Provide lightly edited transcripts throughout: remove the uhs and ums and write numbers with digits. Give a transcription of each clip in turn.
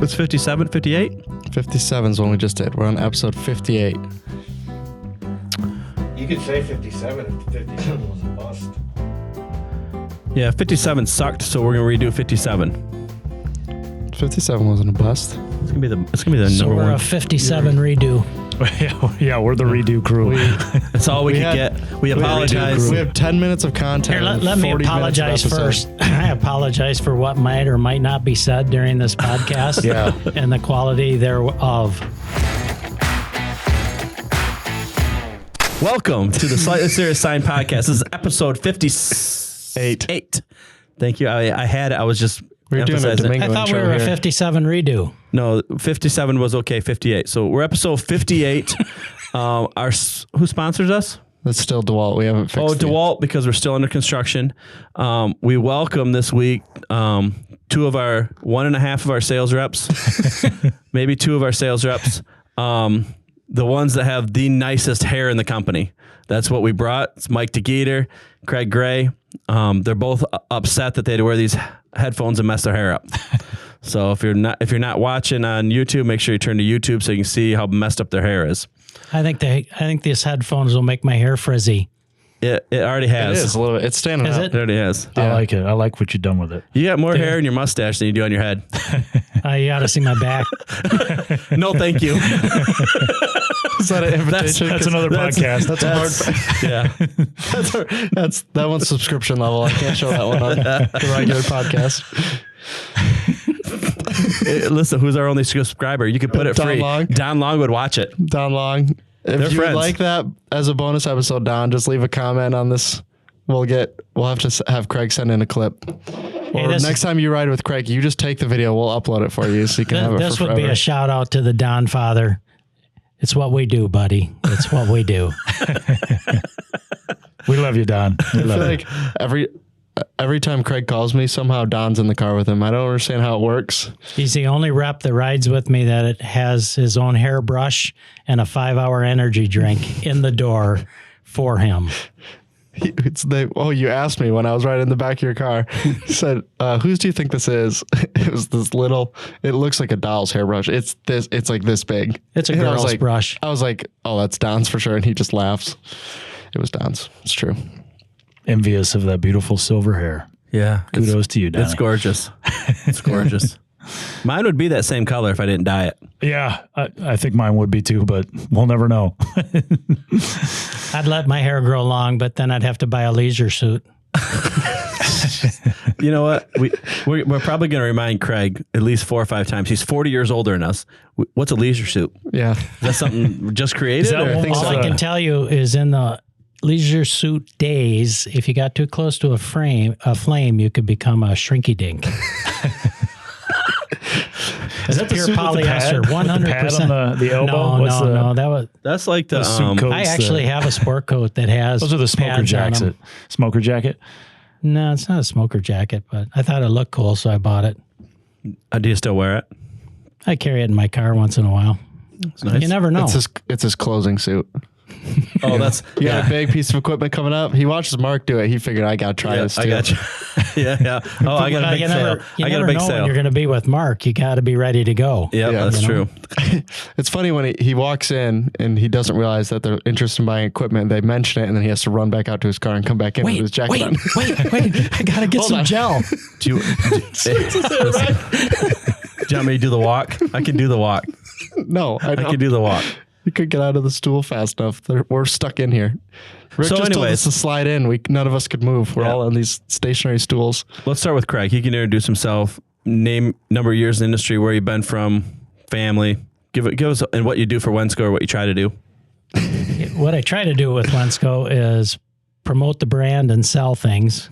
It's 57, 58? 57 is one we just did. We're on episode 58. You could say 57 if 57 was a bust. Yeah, 57 sucked, so we're going to redo 57. 57 wasn't a bust. It's gonna be the So number we're one. a 57 redo. Yeah, we're the redo crew. That's all we could get. We apologize. We have 10 minutes of content. Here, let me 40 minutes of apologize episode. first. I apologize for what might or might not be said during this podcast and the quality thereof. Welcome to the Slightly Serious Sign Podcast. This is episode 58. Thank you. I was just We're doing a emphasizing. Domingo I thought we intro were a here. 57 redo. No, 57 was okay. 58. So we're episode 58. Who sponsors us? That's still DeWalt. We haven't fixed it. DeWalt, because we're still under construction. We welcome this week one and a half of our sales reps, maybe two of our sales reps, the ones that have the nicest hair in the company. That's what we brought. It's Mike Degeeter, Craig Gray. They're both upset that they had to wear these headphones and mess their hair up. So if you're not watching on YouTube, make sure you turn to YouTube so you can see how messed up their hair is. I think these headphones will make my hair frizzy. It already has. It is a little bit. It's standing Is up. it? It already has. I like it. I like what you've done with it. You got more hair in your mustache than you do on your head. You ought to see my back. No, thank you. Is that an invitation? That's another podcast. That's a hard. Yeah. That one's subscription level. I can't show that one on the regular podcast. Listen, who's our only subscriber? You could put it Don free. Long. Don Long would watch it. Don Long. If They're you would friends. like that as a bonus episode, Don, just leave a comment on this. We'll have to have Craig send in a clip. Or this- next time you ride with Craig, you just take the video. We'll upload it for you so you can have it This for would be forever. a shout out to the Don father. It's what we do, buddy. It's what we do. We love you, Don. We I love feel you. like every time Craig calls me, somehow Don's in the car with him. I don't understand how it works. He's the only rep that rides with me that it has his own hairbrush and a 5-hour energy drink in the door for him. You asked me when I was riding in the back of your car. He said, whose do you think this is? It was this little, it looks like a doll's hairbrush. It's like this big. It's a And I was girl's like- brush. I was like, oh, that's Don's for sure. And he just laughs. It was Don's. It's true. Envious of that beautiful silver hair. Yeah. Kudos to you, Donnie. It's gorgeous. It's gorgeous. Mine would be that same color if I didn't dye it. Yeah, I think mine would be too, but we'll never know. I'd let my hair grow long, but then I'd have to buy a leisure suit. You know what? We're probably going to remind Craig at least 4 or 5 times. He's 40 years older than us. What's a leisure suit? Yeah. Is that something just created? that or- one- All I can tell you is in the leisure suit days, if you got too close to a flame, you could become a shrinky dink. Is that the pure suit with the pad? polyester, With the pad 100%. on the elbow? No. That was. That's like the suit coat. I actually have a sport coat that has. Those are the smoker pads on 'em. jacket. Smoker jacket. No, it's not a smoker jacket, but I thought it looked cool, so I bought it. Do you still wear it? I carry it in my car once in a while. It's nice. You never know. It's his closing suit. Oh, that's You got a big piece of equipment coming up. He watches Mark do it. He figured I got to try this too. I got you. Yeah. Oh, I got a big you sale. never, you I got never a big know when sale. you're going to be with Mark. You got to be ready to go. Yeah, Yeah, that's you know? true. It's funny when he walks in and he doesn't realize that they're interested in buying equipment. They mention it and then he has to run back out to his car and come back in with his jacket on. wait. I got to get Hold some on. gel. Do you want me to do the walk? I can do the walk. No, I I don't. can do the walk. You could get out of the stool fast enough. We're stuck in here. Rick So just told anyways. us to slide in. None of us could move. We're Yeah. all on these stationary stools. Let's start with Craig. He can introduce himself, name, number of years in the industry, where you've been from, family. Give us and what you do for Wensco or what you try to do. What I try to do with Wensco is promote the brand and sell things.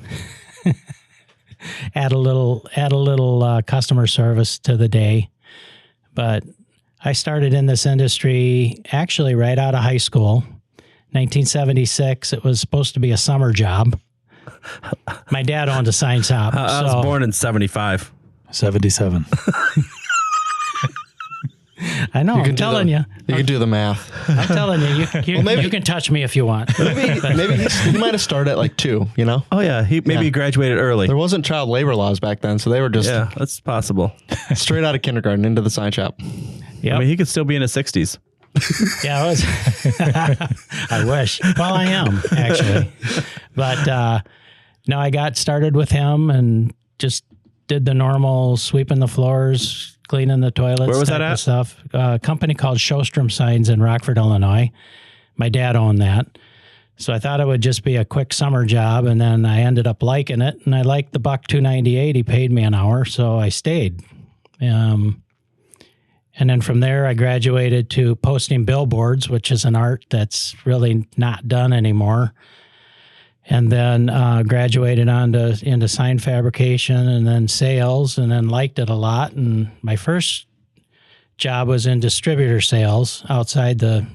add a little customer service to the day. But I started in this industry actually right out of high school. 1976. It was supposed to be a summer job. My dad owned a sign shop. I was born in 75. 77. I know. I'm telling you. You can do the math. I'm telling you, you can touch me if you want. Maybe he might have started at like 2, you know? Oh yeah, he maybe graduated early. There wasn't child labor laws back then, so they were just that's possible. straight out of kindergarten into the sign shop. Yeah, I mean, he could still be in his 60s. Yeah, I was. I wish. Well, I am actually, but no, I got started with him and just did the normal sweeping the floors, cleaning the toilets. Where was that at? Stuff. A company called Showstrom Signs in Rockford, Illinois. My dad owned that. So I thought it would just be a quick summer job, and then I ended up liking it, and I liked the $1.298 he paid me an hour, so I stayed. And then from there, I graduated to posting billboards, which is an art that's really not done anymore. And then graduated into sign fabrication and then sales, and then liked it a lot. And my first job was in distributor sales outside the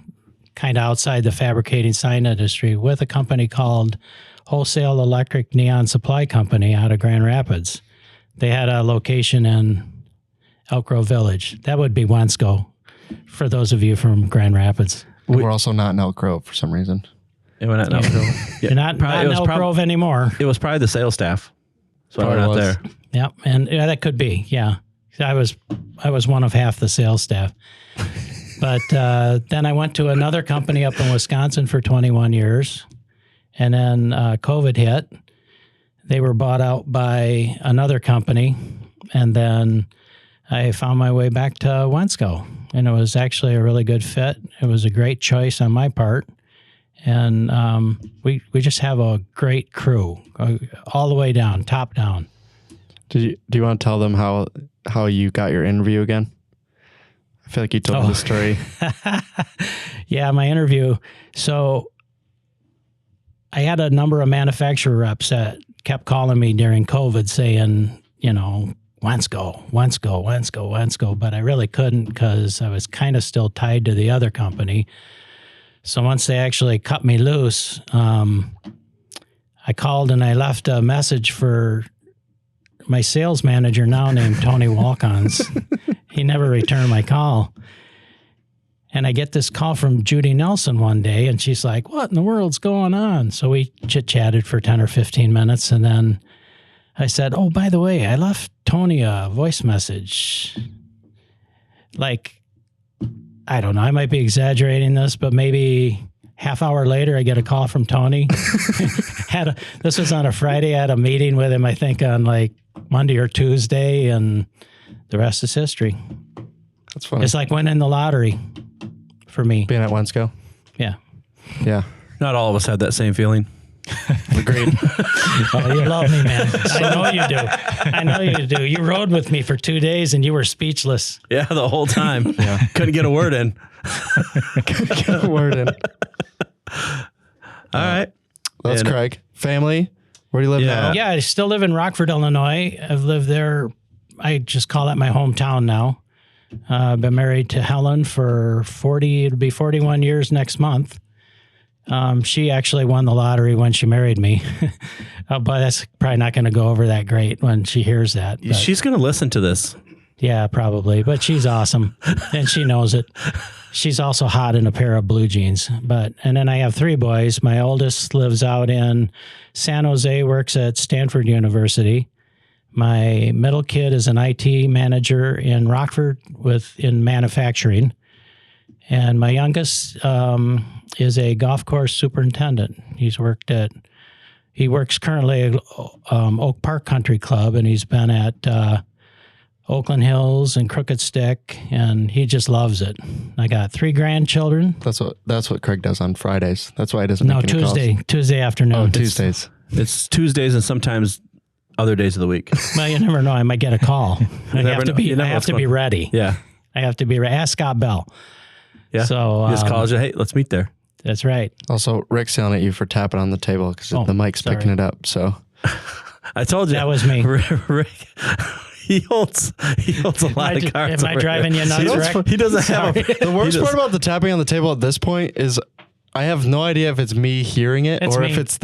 fabricating sign industry with a company called Wholesale Electric Neon Supply Company out of Grand Rapids. They had a location in Elk Grove Village. That would be Wensco, for those of you from Grand Rapids. We're also not in Elk Grove for some reason. Yeah, we're not in Elk Grove. You're not in Elk Grove anymore. It was probably the sales staff. So we're not there. Yep, and that could be, yeah. I was one of half the sales staff. But then I went to another company up in Wisconsin for 21 years, and then COVID hit. They were bought out by another company, and then I found my way back to Wensco, and it was actually a really good fit. It was a great choice on my part, and we just have a great crew all the way down, top down. Do you want to tell them how you got your interview again? I feel like you told the story. Yeah, my interview. So I had a number of manufacturer reps that kept calling me during COVID saying, Wensco, but I really couldn't because I was kind of still tied to the other company. So once they actually cut me loose, I called and I left a message for my sales manager now named Tony Walkons. He never returned my call. And I get this call from Judy Nelson one day, and she's like, "What in the world's going on?" So we chit-chatted for 10 or 15 minutes, and then I said, "Oh, by the way, I left Tony a voice message." Like, I don't know, I might be exaggerating this, but maybe half hour later, I get a call from Tony. This was on a Friday. I had a meeting with him, I think, on like Monday or Tuesday, and the rest is history. That's funny. It's like winning the lottery for me. Being at Wensco? Yeah. Yeah. Not all of us had that same feeling. Agreed. Oh, you love me, man. I know you do. You rode with me for 2 days and you were speechless. Yeah, the whole time. Yeah. Couldn't get a word in. All right. That's Craig. Family? Where do you live now? Yeah, I still live in Rockford, Illinois. I've lived there. I just call it my hometown now. I've been married to Helen for it'll be 41 years next month. She actually won the lottery when she married me, but that's probably not going to go over that great when she hears that. But she's going to listen to this. Yeah, probably, but she's awesome and she knows it. She's also hot in a pair of blue jeans. And then I have 3 boys. My oldest lives out in San Jose, works at Stanford University. My middle kid is an IT manager in Rockford in manufacturing. And my youngest is a golf course superintendent. He works currently at Oak Park Country Club, and he's been at Oakland Hills and Crooked Stick, and he just loves it. I got 3 grandchildren. That's what Craig does on Fridays. That's why he doesn't make any calls. Tuesday afternoon. Oh, Tuesdays. It's Tuesdays and sometimes other days of the week. Well, you never know. I might get a call. I have to be ready. Yeah. I have to be ready. Ask Scott Bell. Yeah. So he just calls you, "Hey, let's meet there." That's right. Also, Rick's yelling at you for tapping on the table because the mic's picking it up. So I told you that was me. Rick, he holds a lot of cards. Am I driving you nuts, Rick? He doesn't have the worst part about the tapping on the table at this point is I have no idea if it's me hearing it It's or me. if it's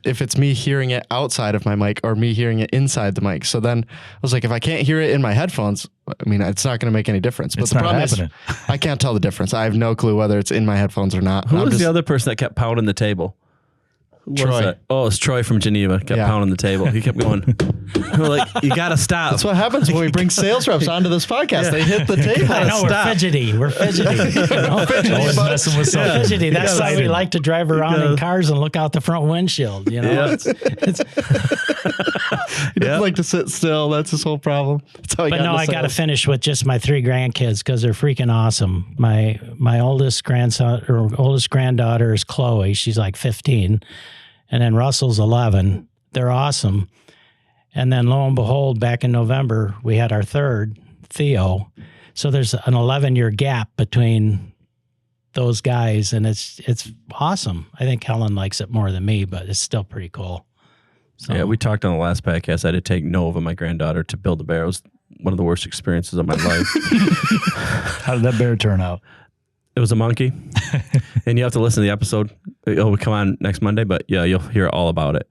if it's me hearing it outside of my mic or me hearing it inside the mic. So then I was like, if I can't hear it in my headphones, I mean, it's not going to make any difference. But It's the not problem happening. is I can't tell the difference. I have no clue whether it's in my headphones or not. Who was the other person that kept pounding the table? Who was Troy. that? Oh, it's Troy from Geneva. Kept pounding the table. He kept going. We're like, you got to stop. That's what happens when we bring sales reps onto this podcast. They hit the table. I know, we're fidgety. We're fidgety. Always messing with something. Fidgety. That's why we Excited. like to drive around in cars and look out the front windshield. You know, Yeah. it's He doesn't like to sit still. That's his whole problem. That's how he But got no, into I got to sales. finish with just my 3 grandkids because they're freaking awesome. My oldest grandson or oldest granddaughter is Chloe. She's like 15, and then Russell's 11. They're awesome. And then lo and behold, back in November, we had our third, Theo. So there's an 11-year gap between those guys, and it's awesome. I think Helen likes it more than me, but it's still pretty cool. So, Yeah, we talked on the last podcast. I had to take Nova, my granddaughter, to build a bear. It was one of the worst experiences of my life. How did that bear turn out? It was a monkey, and you have to listen to the episode. It'll come on next Monday, but yeah, you'll hear all about it.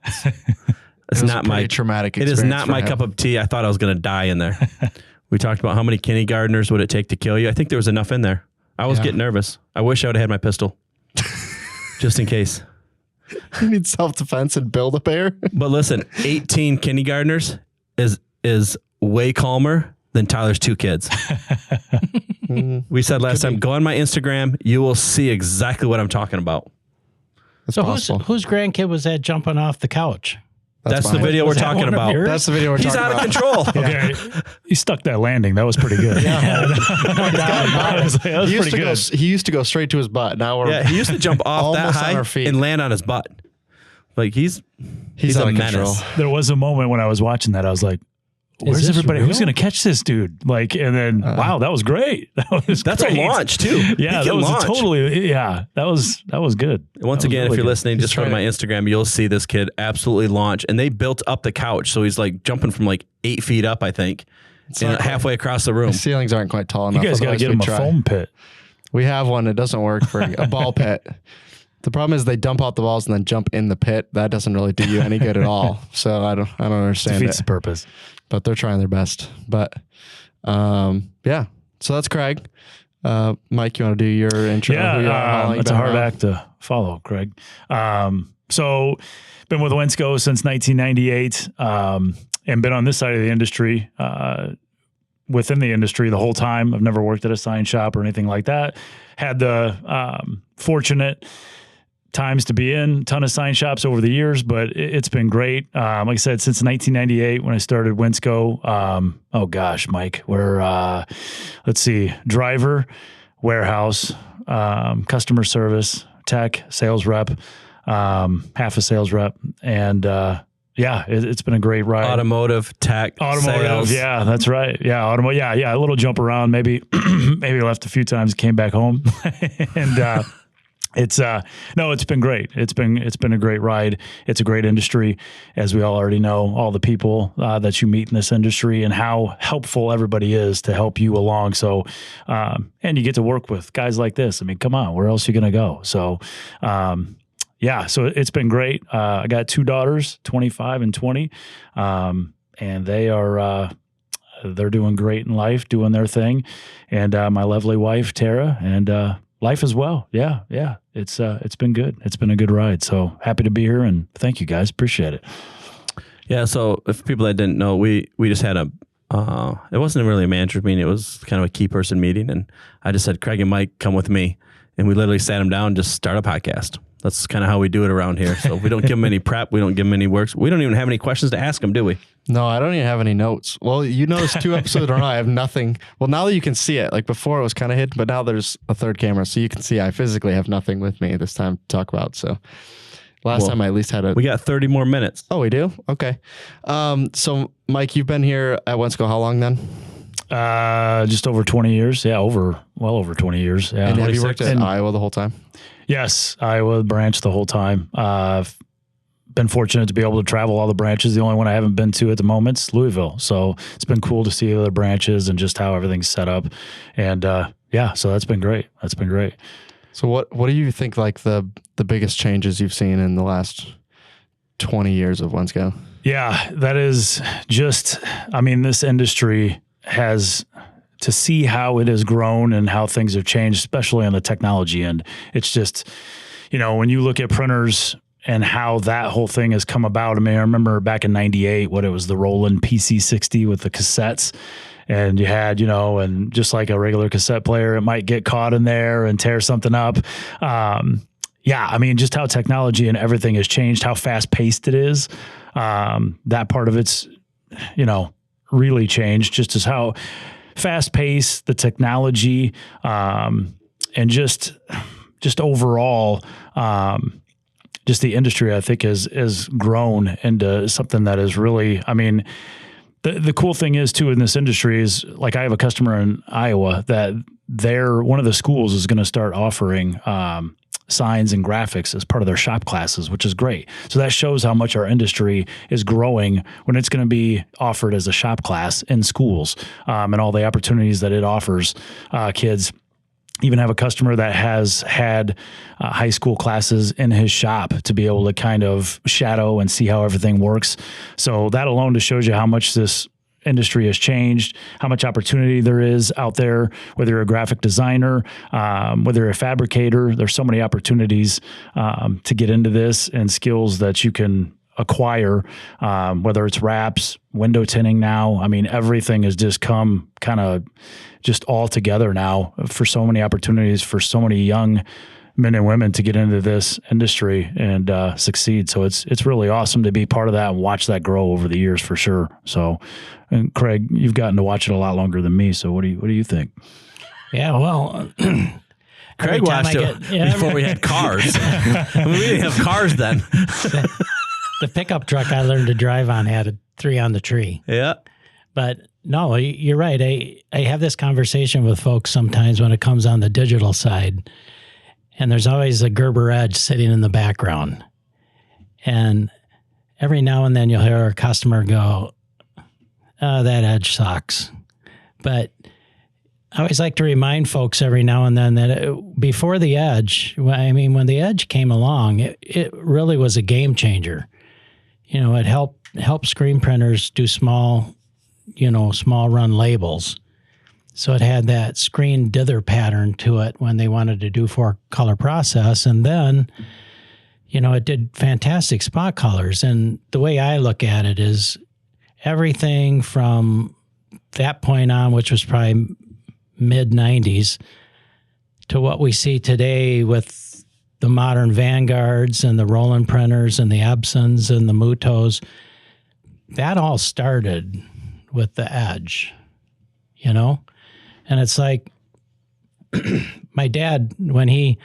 It's It was a not my pretty traumatic It is experience not for my him. cup of tea. I thought I was going to die in there. We talked about how many kindergartners would it take to kill you. I think there was enough in there. I was Yeah. getting nervous. I wish I would have had my pistol, just in case. You need self-defense and build a bear. But listen, 18 kindergartners is way calmer than Tyler's 2 kids. We said last time, go on my Instagram. You will see exactly what I'm talking about. That's so possible. whose grandkid was that jumping off the couch? That's the mine. video we're Was that talking one of about. yours? That's the video we're He's talking out of about. control. Okay, he stuck that landing. That was pretty good. that was He used, pretty to good. he used to go straight to his butt. Now we're Yeah, he used to jump off that Almost on high our feet. and land on his butt. Like he's he's out a of menace. control. There was a moment when I was watching that. I was like, where's this everybody? Who's real? going to catch this dude? Like, and then, wow, that was great. That was That's great. a launch too. Yeah, He that can was launch. that was good. Once That was again, if really you're good. listening, just go to my Instagram. You'll see this kid absolutely launch. And they built up the couch. So he's like jumping from like 8 feet up, I think, and not halfway across the room. The ceilings aren't quite tall You enough. guys got to otherwise get we'd him a try. foam pit. We have one. It doesn't work for a ball pit. The problem is they dump out the balls and then jump in the pit. That doesn't really do you any good at all. So I don't understand Defeats it. the purpose. But they're trying their best. But yeah. So that's Craig. Mike, you want to do your intro? Who you are, how long you It's a been hard around? act to follow, Craig. So been with Wensco since 1998, and been on this side of the industry, within the industry the whole time. I've never worked at a sign shop or anything like that. Had the fortunate times to be in a ton of sign shops over the years, but it's been great. Like I said, since 1998 when I started Wensco. Oh gosh, Mike, we're let's see, driver, warehouse, customer service, tech, sales rep, half a sales rep, and yeah, it's been a great ride. Automotive, tech, Automotive, sales. yeah, that's right. Yeah, automotive, yeah, a little jump around, maybe left a few times, came back home, and it's no, it's been great. It's been a great ride. It's a great industry, as we all already know. All the people that you meet in this industry and how helpful everybody is to help you along. So, and you get to work with guys like this. I mean, come on, where else are you gonna go? So, yeah, so it's been great. I got 2 daughters, 25 and 20, and they are they're doing great in life, doing their thing, and my lovely wife Tara, and life as well. Yeah, it's been good. It's been a good ride. So happy to be here, and thank you guys. Appreciate it. Yeah. So if people that didn't know, we just had a, it wasn't really a manager's meeting. It was kind of a key person meeting. And I just said, Craig and Mike, come with me. And we literally sat them down and just start a podcast. That's kind of how we do it around here. So we don't give them any prep. We don't give them any works. We don't even have any questions to ask them, do we? No, I don't even have any notes. Well, you noticed 2 episodes in a row. I have nothing. Well, now that you can see it, like before it was kind of hidden, but now there's a third camera. So you can see I physically have nothing with me this time to talk about. So last time I at least had a... We got 30 more minutes. Oh, we do? Okay. So Mike, you've been here at Wensco how long then? Just over 20 years. Yeah, well over 20 years. Yeah. And have you worked 26? at Iowa the whole time? Yes, Iowa branch the whole time. I've been fortunate to be able to travel all the branches. The only one I haven't been to at the moment is Louisville. So it's been cool to see other branches and just how everything's set up. And yeah, so that's been great. So what do you think like the biggest changes you've seen in the last 20 years of Wensco? Yeah, that is just, I mean, this industry has, to see how it has grown and how things have changed, especially on the technology end. It's just, when you look at printers and how that whole thing has come about. I mean, I remember back in 98, what it was, the Roland PC60 with the cassettes. And you had, and just like a regular cassette player, it might get caught in there and tear something up. Yeah, I mean, just how technology and everything has changed, how fast paced it is. That part of it's, really changed, just as how fast paced the technology, and just overall, just the industry, I think, has grown into something that is really, I mean, the cool thing is too in this industry is, like, I have a customer in Iowa that one of the schools is going to start offering signs and graphics as part of their shop classes, which is great. So that shows how much our industry is growing when it's going to be offered as a shop class in schools, and all the opportunities that it offers kids. Even have a customer that has had high school classes in his shop to be able to kind of shadow and see how everything works. So that alone just shows you how much this industry has changed, how much opportunity there is out there, whether you're a graphic designer, whether you're a fabricator. There's so many opportunities to get into this, and skills that you can acquire, whether it's wraps, window tinting now. I mean, everything has just come kind of just all together now for so many opportunities for so many young men and women to get into this industry and succeed. So it's really awesome to be part of that and watch that grow over the years for sure. So, and Craig, you've gotten to watch it a lot longer than me. So what do you think? Yeah, well, Craig watched it before we had cars. I mean, we didn't have cars then. The pickup truck I learned to drive on had a 3 on the tree. Yeah. But no, you're right. I have this conversation with folks sometimes when it comes on the digital side, and there's always a Gerber edge sitting in the background. And every now and then you'll hear a customer go, "Oh, that edge sucks." But I always like to remind folks every now and then that before the edge, I mean, when the edge came along, it really was a game changer. It helped screen printers do small run labels. So it had that screen dither pattern to it when they wanted to do 4-color process. And then, it did fantastic spot colors. And the way I look at it is everything from that point on, which was probably mid-90s, to what we see today with the modern Vanguards and the Roland printers and the Epsons and the Mutos. That all started with the edge, And it's like my dad, when he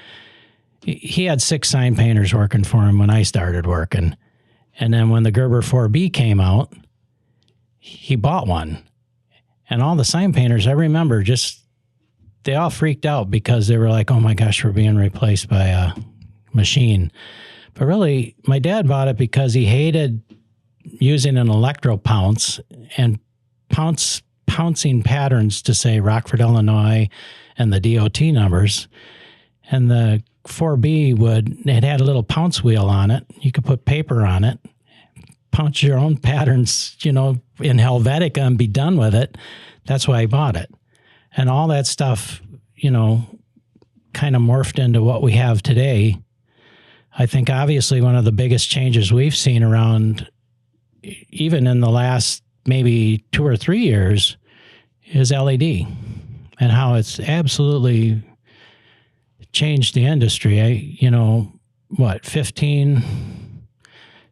had 6 sign painters working for him when I started working. And then when the Gerber 4B came out, he bought one. And all the sign painters, I remember, they all freaked out because they were like, "Oh my gosh, we're being replaced by a machine." But really, my dad bought it because he hated using an electro pounce and pouncing patterns to say Rockford, Illinois, and the DOT numbers. And the 4B it had a little pounce wheel on it. You could put paper on it, pounce your own patterns, in Helvetica and be done with it. That's why I bought it. And all that stuff, kind of morphed into what we have today. I think obviously one of the biggest changes we've seen around, even in the last maybe 2 or 3 years, is LED and how it's absolutely changed the industry.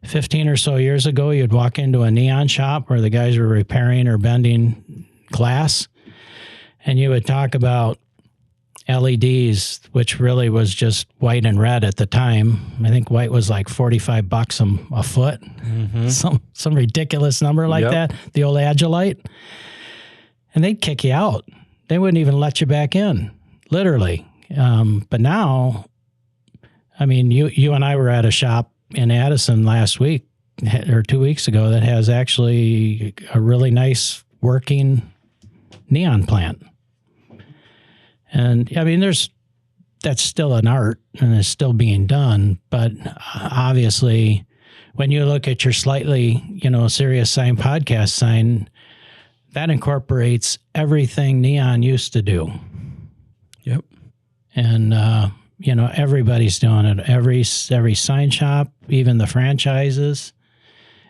15 or so years ago, you'd walk into a neon shop where the guys were repairing or bending glass, and you would talk about LEDs, which really was just white and red at the time. I think white was like $45 a foot, some ridiculous number like that, the old Agilite. And they'd kick you out. They wouldn't even let you back in, literally. But now, I mean, you and I were at a shop in Addison last week or 2 weeks ago that has actually a really nice working neon plant. And I mean, there's that's still an art and is still being done. But obviously, when you look at your slightly, Serious Sign podcast sign, that incorporates everything Neon used to do. Yep. And, everybody's doing it. Every sign shop, even the franchises.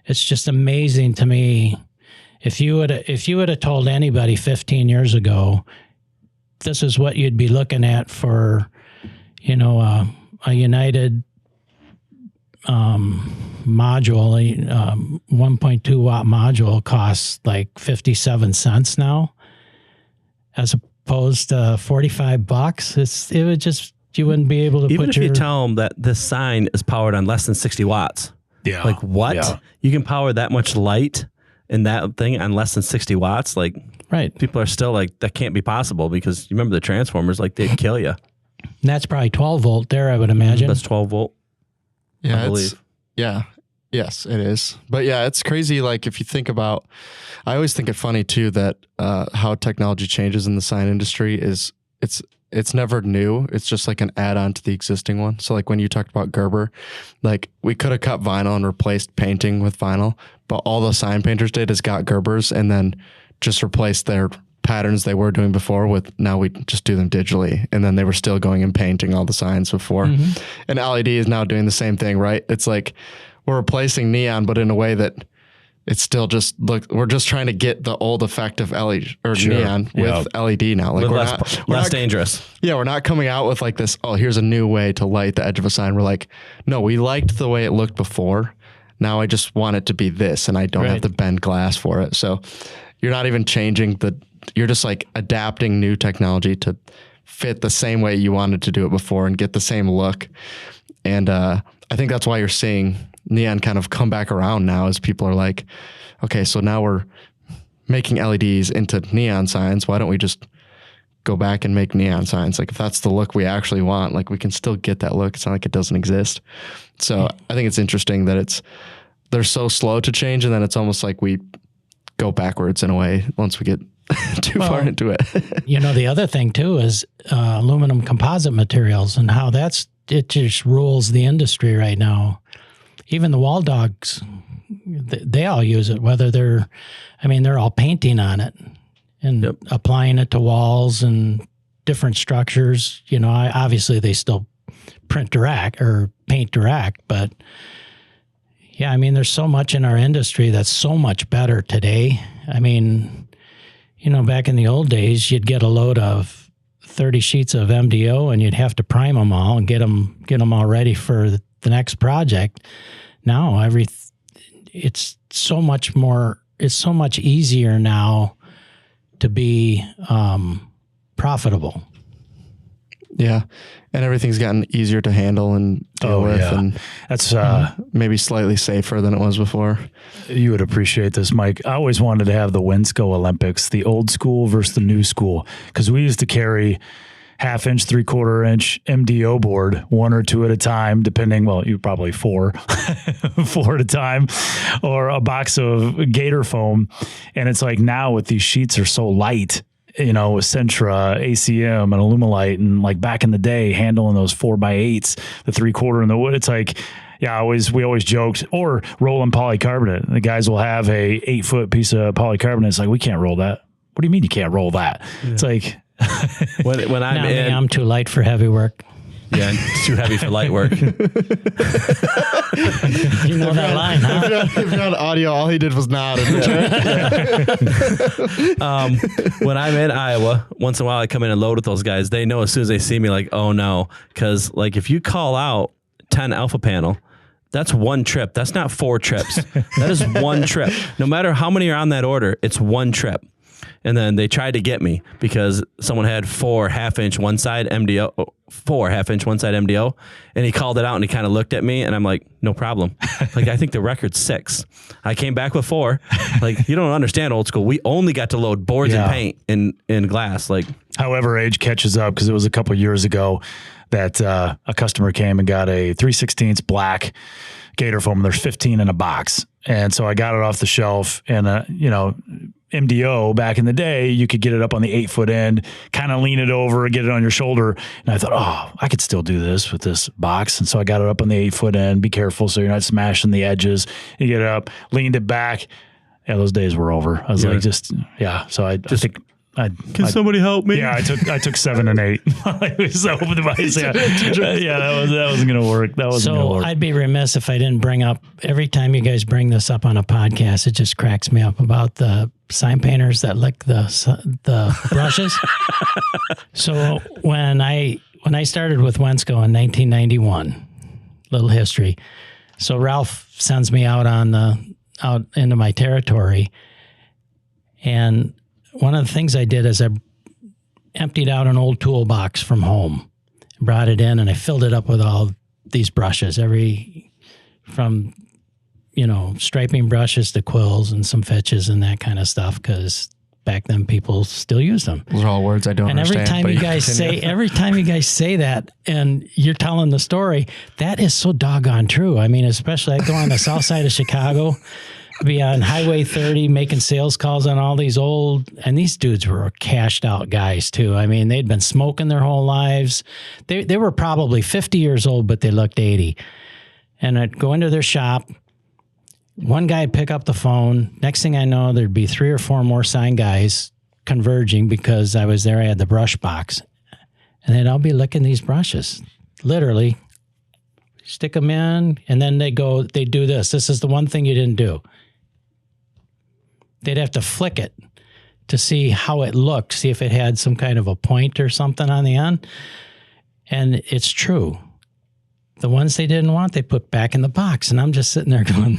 It's just amazing to me. If you would have told anybody 15 years ago, this is what you'd be looking at for, a United module, 1.2 watt module costs like 57 cents now, as opposed to $45. It would just, you wouldn't be able to even put if you tell them that this sign is powered on less than 60 watts. Yeah. Like what? Yeah. You can power that much light in that thing on less than 60 watts. Like, right. People are still like, that can't be possible, because you remember the transformers, like they'd kill you. And that's probably 12 volt there, I would imagine. That's 12 volt. Yeah, I believe. Yes, it is. But yeah, it's crazy. Like if you think about, I always think it funny too that how technology changes in the sign industry is it's never new. It's just like an add-on to the existing one. So like when you talked about Gerber, like we could have cut vinyl and replaced painting with vinyl, but all the sign painters did is got Gerbers and then just replaced their patterns they were doing before with, now we just do them digitally. And then they were still going and painting all the signs before. Mm-hmm. And LED is now doing the same thing, right? It's like we're replacing neon, but in a way that it's still just, look, we're just trying to get the old effect of LED or neon with LED now. Like we're less dangerous. Yeah, we're not coming out with like this, oh, here's a new way to light the edge of a sign. We're like, no, we liked the way it looked before. Now I just want it to be this, and I don't have to bend glass for it. So you're not even changing you're just like adapting new technology to fit the same way you wanted to do it before and get the same look. And I think that's why you're seeing neon kind of come back around now, as people are like, okay, so now we're making LEDs into neon signs. Why don't we just go back and make neon signs? Like if that's the look we actually want, like we can still get that look. It's not like it doesn't exist. So I think it's interesting that they're so slow to change, and then it's almost like we go backwards in a way once we get too far into it. The other thing too is aluminum composite materials and how it just rules the industry right now. Even the wall dogs, they all use it, whether they're all painting on it and applying it to walls and different structures. Obviously they still print direct or paint direct, but yeah, there's so much in our industry that's so much better today. Back in the old days, you'd get a load of 30 sheets of MDO and you'd have to prime them all and get them all ready for the next project. Now it's so much easier now to be profitable. Yeah. And everything's gotten easier to handle and deal with. Yeah. And that's maybe slightly safer than it was before. You would appreciate this, Mike. I always wanted to have the Wensco Olympics, the old school versus the new school, because we used to carry 1/2 inch, 3/4 inch MDO board, 1 or 2 at a time, depending, you probably 4 at a time, or a box of gator foam. And it's like now with these sheets are so light, with Centra, ACM, and Alumilite, and like back in the day, handling those 4x8s, the 3/4 in the wood. It's like, we always joked, or rolling polycarbonate. The guys will have a 8-foot piece of polycarbonate. It's like, we can't roll that. What do you mean you can't roll that? Yeah. It's like, when I'm too light for heavy work. Yeah, too heavy for light work. You know that line, huh? If you're on audio, all he did was nod. When I'm in Iowa, once in a while I come in and load with those guys. They know as soon as they see me, like, oh no. Because like if you call out 10 alpha panel, that's 1 trip. That's not 4 trips. That is 1 trip. No matter how many are on that order, it's 1 trip. And then they tried to get me because someone had 4 1/2 inch one side MDO, 4 1/2 inch one side MDO, and he called it out and he kind of looked at me and I'm like, no problem. Like, I think the record's 6. I came back with 4. Like, you don't understand old school. We only got to load boards and paint in glass. Like, however, age catches up, because it was a couple of years ago that a customer came and got a 3/16 black gator foam. There's 15 in a box. And so I got it off the shelf, and, MDO back in the day, you could get it up on the 8-foot end, kind of lean it over, get it on your shoulder. And I thought, oh, I could still do this with this box. And so I got it up on the 8-foot end. Be careful so you're not smashing the edges. You get it up, leaned it back. Yeah, those days were over. I was like, So I think. Can somebody help me? Yeah, I took 7 and 8. I was so open to my that wasn't gonna work. That wasn't gonna work. I'd be remiss if I didn't bring up, every time you guys bring this up on a podcast, it just cracks me up about the sign painters that lick the brushes. So when I started with Wensco in 1991, little history. So Ralph sends me out into my territory, and one of the things I did is I emptied out an old toolbox from home, brought it in, and I filled it up with all these brushes, from striping brushes to quills and some fetches and that kind of stuff, because back then people still used them. Those are all words I don't understand. And every time you guys say that and you're telling the story, that is so doggone true. I mean, especially I go on the south side of Chicago, be on Highway 30 making sales calls on all these and these dudes were cashed out guys too. I mean, they'd been smoking their whole lives. They were probably 50 years old, but they looked 80. And I'd go into their shop. One guy would pick up the phone. Next thing I know, there'd be 3 or 4 more sign guys converging because I was there. I had the brush box. And then I'll be licking these brushes, literally. Stick them in, and then they do this. This is the one thing you didn't do. They'd have to flick it to see how it looked, see if it had some kind of a point or something on the end. And it's true. The ones they didn't want, they put back in the box. And I'm just sitting there going,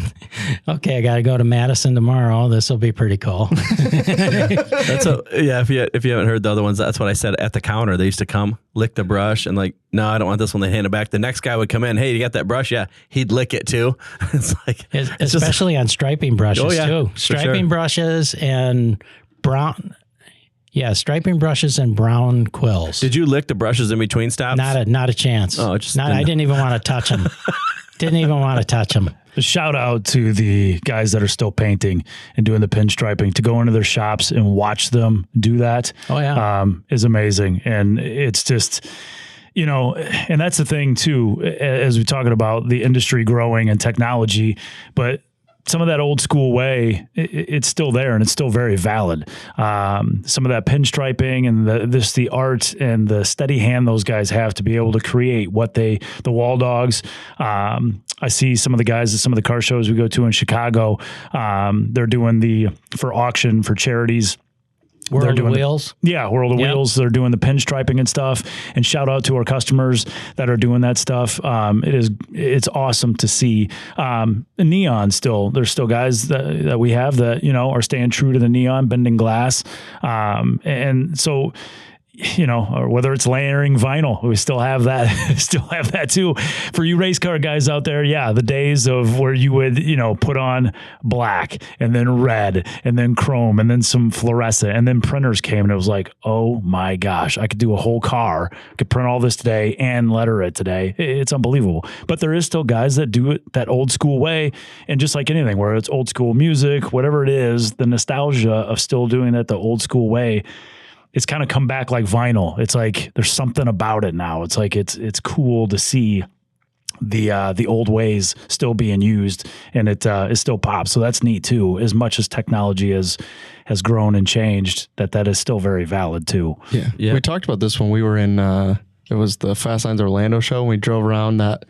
okay, I got to go to Madison tomorrow. This will be pretty cool. If you haven't heard the other ones, that's what I said at the counter. They used to come, lick the brush, and like, no, I don't want this one. They hand it back. The next guy would come in. Hey, you got that brush? Yeah. He'd lick it too. It's like, especially on striping brushes too. Striping brushes and brown. Yeah, striping brushes and brown quills. Did you lick the brushes in between stops? Not a chance. Oh, I didn't even want to touch them. A shout out to the guys that are still painting and doing the pinstriping. To go into their shops and watch them do that is amazing. And it's just, and that's the thing too, as we're talking about the industry growing and technology, but some of that old school way, it's still there and it's still very valid. Some of that pinstriping and the art and the steady hand those guys have to be able to create the wall dogs. I see some of the guys at some of the car shows we go to in Chicago. They're doing for auction for charities. World of Wheels? World of Wheels. They're doing the pinstriping and stuff. And shout out to our customers that are doing that stuff. It's awesome to see. Neon still, there's still guys that we have that, are staying true to the neon, bending glass. And so, or whether it's layering vinyl, we still have that too. For you race car guys out there, the days of where you would, put on black and then red and then chrome and then some fluorescent and then printers came and it was like, oh my gosh, I could do a whole car, could print all this today and letter it today. It's unbelievable. But there is still guys that do it that old school way. And just like anything, where it's old school music, whatever it is, the nostalgia of still doing that the old school way, it's kind of come back like vinyl. It's like there's something about it now. It's like it's cool to see the old ways still being used, and it still pops. So that's neat too. As much as technology has grown and changed, that is still very valid too. Yeah. We talked about this when we were in it was the Fast Signs Orlando show. And we drove around that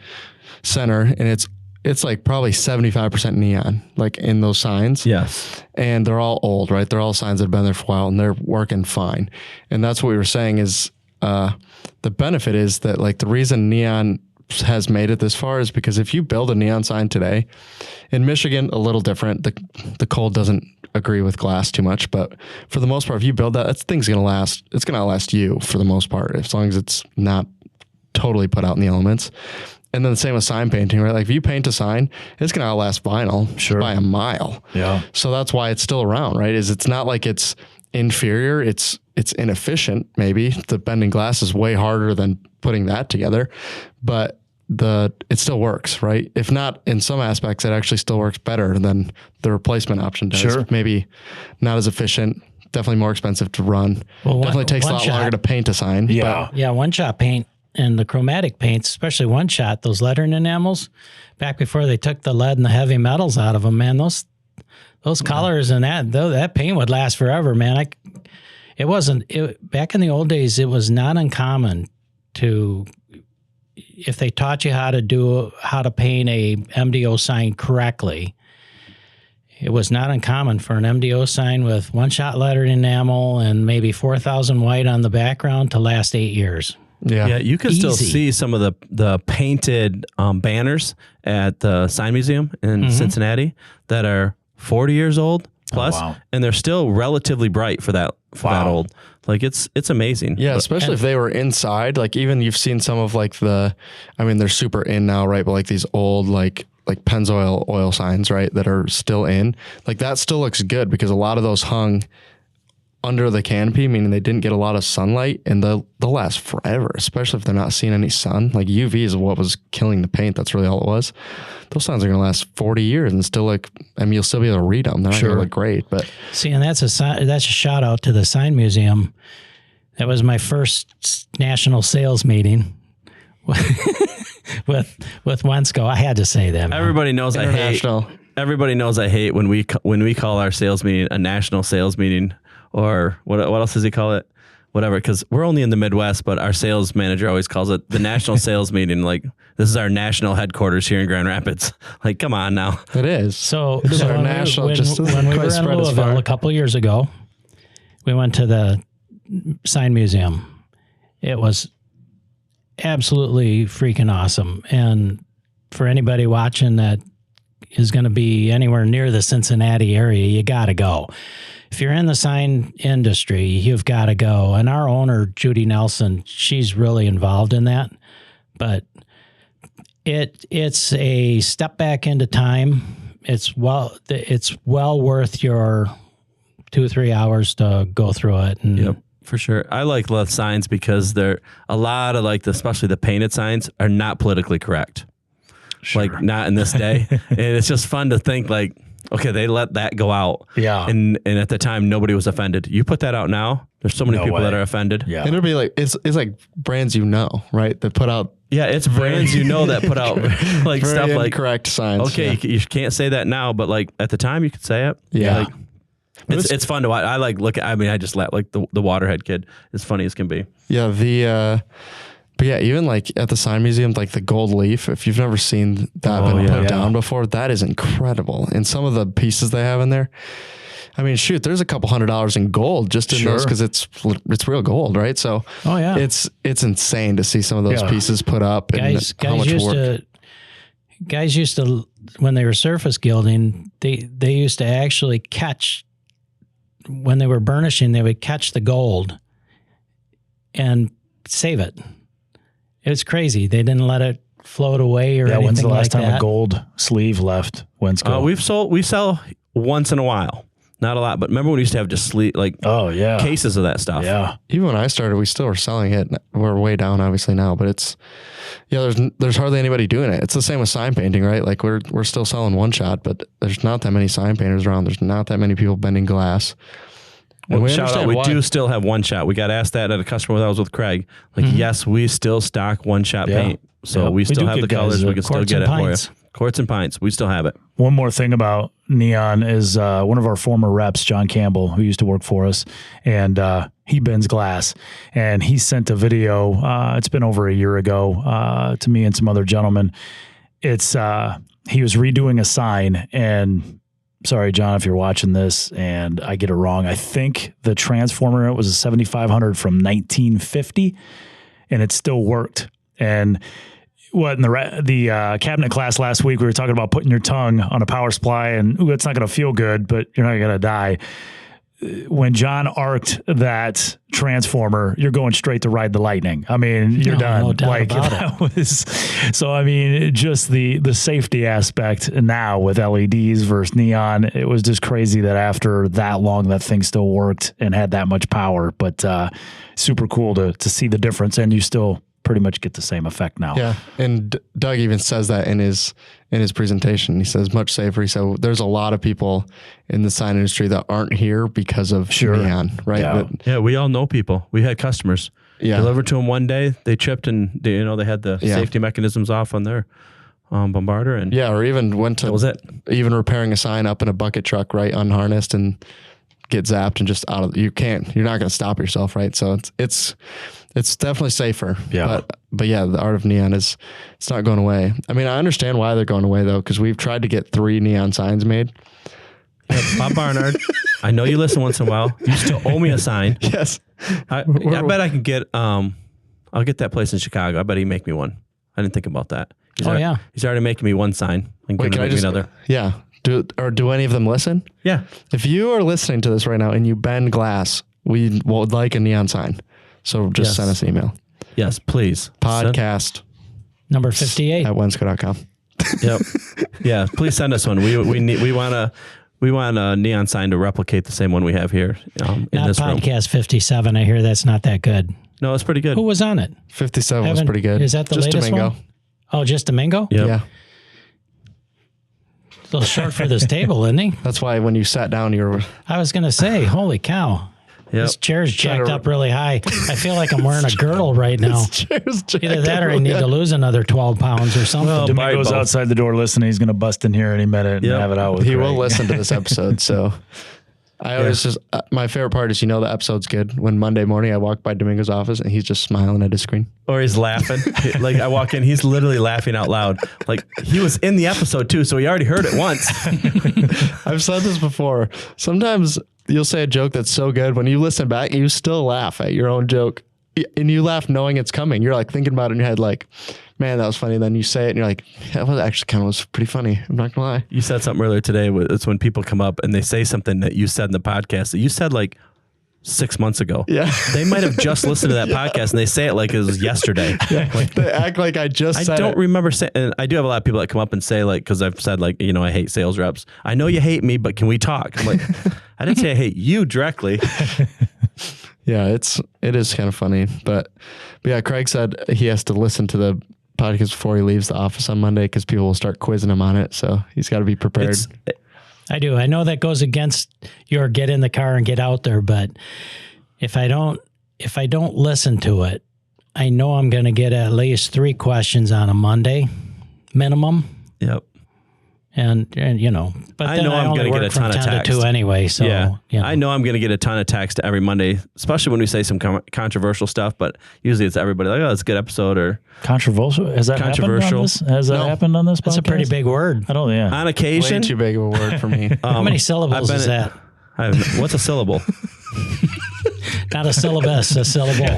center, and it's like probably 75% neon, like in those signs. Yes. And they're all old, right? They're all signs that have been there for a while and they're working fine. And that's what we were saying is the benefit is that like the reason neon has made it this far is because if you build a neon sign today, in Michigan, a little different. The cold doesn't agree with glass too much, but for the most part, if you build that thing's going to last. It's going to outlast you for the most part, as long as it's not totally put out in the elements. And then the same with sign painting, right? Like if you paint a sign, it's going to outlast vinyl by a mile. Yeah. So that's why it's still around, right? It's not like it's inferior. It's inefficient. Maybe the bending glass is way harder than putting that together, but it still works, right? If not in some aspects, it actually still works better than the replacement option does. Sure. Maybe not as efficient, definitely more expensive to run. Well, definitely takes a lot longer to paint a sign. Yeah. Yeah, one-shot paint and the chromatic paints, especially one-shot, those lettering enamels, back before they took the lead and the heavy metals out of them, man, those colors and that paint would last forever, man. Back in the old days, it was not uncommon to, if they taught you how to paint a MDO sign correctly, it was not uncommon for an MDO sign with one-shot lettered enamel and maybe 4,000 white on the background to last 8 years. Yeah, you can still see some of the painted banners at the Sign Museum in Cincinnati that are 40 years old plus, and they're still relatively bright for that old. Like it's amazing. Yeah, especially if they were inside. Like even you've seen some of like they're super in now, right? But like these old like Pennzoil oil signs, right, that are still in. Like that still looks good because a lot of those hung under the canopy, meaning they didn't get a lot of sunlight, and they'll last forever, especially if they're not seeing any sun. Like UV is what was killing the paint. That's really all it was. Those signs are going to last 40 years and still you'll still be able to read them. They're not going to look great, but see, and that's a shout out to the Sign Museum. That was my first national sales meeting with Wensco. I had to say that. Man. Everybody knows I hate when we call our sales meeting a national sales meeting. Or what else does he call it? Whatever, because we're only in the Midwest, but our sales manager always calls it the national sales meeting. Like, this is our national headquarters here in Grand Rapids. Like, come on now. It is. So our national. When we were in Louisville a couple of years ago, we went to the Sign Museum. It was absolutely freaking awesome. And for anybody watching that is going to be anywhere near the Cincinnati area, you got to go. If you're in the sign industry, you've got to go. And our owner, Judy Nelson, she's really involved in that. But it's a step back into time. It's well worth your 2-3 hours to go through it. And yep, for sure. I like the signs because they're a lot of especially the painted signs are not politically correct. Sure. Like not in this day. And it's just fun to think okay, they let that go out. Yeah. And at the time, nobody was offended. You put that out now, there's so many people that are offended. Yeah. And it'll be it's like brands right? That put out. Yeah, it's brands that put out stuff like correct signs. Okay, you can't say that now, but at the time you could say it. Yeah. It's fun to watch. I I just let the Waterhead kid as funny as can be. Yeah, but yeah, even at the Sign Museum, the gold leaf, if you've never seen that put down before, that is incredible. And some of the pieces they have in there, I mean, shoot, there's a couple $100 in gold just in those because it's real gold, right? So it's insane to see some of those pieces put up and how much work. Guys used to, when they were surface gilding, they used to actually catch, when they were burnishing, they would catch the gold and save it. It was crazy. They didn't let it float away or anything like that. When's the last time a gold sleeve left Wensco? We sell once in a while. Not a lot, but remember when we used to have just cases of that stuff. Yeah. Even when I started, we still were selling it. We're way down obviously now, but there's hardly anybody doing it. It's the same with sign painting, right? Like we're still selling one shot, but there's not that many sign painters around. There's not that many people bending glass. Well, we do still have one shot. We got asked that at a customer that was with Craig. Yes, we still stock one shot paint. So we still have the colors. We can still get it for you. Quarts and pints. We still have it. One more thing about neon is one of our former reps, John Campbell, who used to work for us, and he bends glass. And he sent a video, it's been over a year ago, to me and some other gentlemen. It's he was redoing a sign, and sorry, John, if you're watching this and I get it wrong, I think the transformer, it was a 7500 from 1950, and it still worked. And in the cabinet class last week, we were talking about putting your tongue on a power supply, and it's not going to feel good, but you're not going to die. When John arced that transformer, you're going straight to ride the lightning. I mean, you're done. No doubt about it. So I mean, just the safety aspect now with LEDs versus neon, it was just crazy that after that long, that thing still worked and had that much power. But super cool to see the difference, and you still pretty much get the same effect now. Yeah. And Doug even says that in his presentation. He says much safer. He said there's a lot of people in the sign industry that aren't here because of neon, right? Yeah. Yeah, we all know people. We had customers. Yeah. Delivered to them one day, they tripped and they had the safety mechanisms off on their bombarder, and or even went to that was it. Even repairing a sign up in a bucket truck, right, unharnessed, and get zapped and just out of. You're not going to stop yourself, right? So it's definitely safer. Yeah. But yeah, the art of neon it's not going away. I mean, I understand why they're going away though, because we've tried to get 3 neon signs made. Yeah, Bob Barnard, I know you listen once in a while. You still owe me a sign. Yes. I bet I can get. I'll get that place in Chicago. I bet he'd make me one. I didn't think about that. He's already making me one sign. And Wait, can I just another? Yeah. Do any of them listen? Yeah. If you are listening to this right now and you bend glass, we would like a neon sign. So just send us an email. Yes, please. Podcast number 58 at Wensco.com. Yep. Yeah. Please send us one. We want a neon sign to replicate the same one we have here in this room. Podcast 57. I hear that's not that good. No, it's pretty good. Who was on it? 57 was pretty good. Is that the latest Domingo one? Oh, just Domingo? Yep. Yeah. A little short for this table, isn't he? That's why when you sat down, you were... I was going to say, holy cow. Yep. This chair's jacked up really high. I feel like I'm wearing a girdle right now. Either that or I need to lose another 12 pounds or something. Well, Domingo's outside the door listening. He's going to bust in here any minute and have it out with He Craig. will listen to this episode, so... I always just, my favorite part is, the episode's good when Monday morning I walk by Domingo's office and he's just smiling at his screen. Or he's laughing. Like I walk in, he's literally laughing out loud. Like he was in the episode too, so he already heard it once. I've said this before. Sometimes you'll say a joke that's so good, when you listen back, you still laugh at your own joke. And you laugh knowing it's coming. You're like thinking about it in your head like, man, that was funny. Then you say it and you're like, that was actually kind of was pretty funny. I'm not gonna lie. You said something earlier today. It's when people come up and they say something that you said in the podcast that you said like 6 months ago. Yeah. They might have just listened to that podcast and they say it like it was yesterday. Yeah. Like, they act like I just said it. I don't remember saying, and I do have a lot of people that come up and say like, cause I've said like, I hate sales reps. I know you hate me, but can we talk? I'm like, I didn't say I hate you directly. Yeah, it is kind of funny, but yeah, Craig said he has to listen to the podcast before he leaves the office on Monday because people will start quizzing him on it. So he's got to be prepared. I do. I know that goes against your get in the car and get out there, but if I don't listen to it, I know I'm going to get at least 3 questions on a Monday minimum. Yep. And but I know I'm going to get a ton of text 10 to 2 anyway. So I know I'm going to get a ton of text every Monday, especially when we say some controversial stuff. But usually it's everybody like, "Oh, it's a good episode." Or controversial. Has that controversial? Happened on this podcast? That's a pretty big word. I don't. Yeah. On occasion, way too big of a word for me. How many syllables is that? What's a syllable? Not a syllabus, a syllable.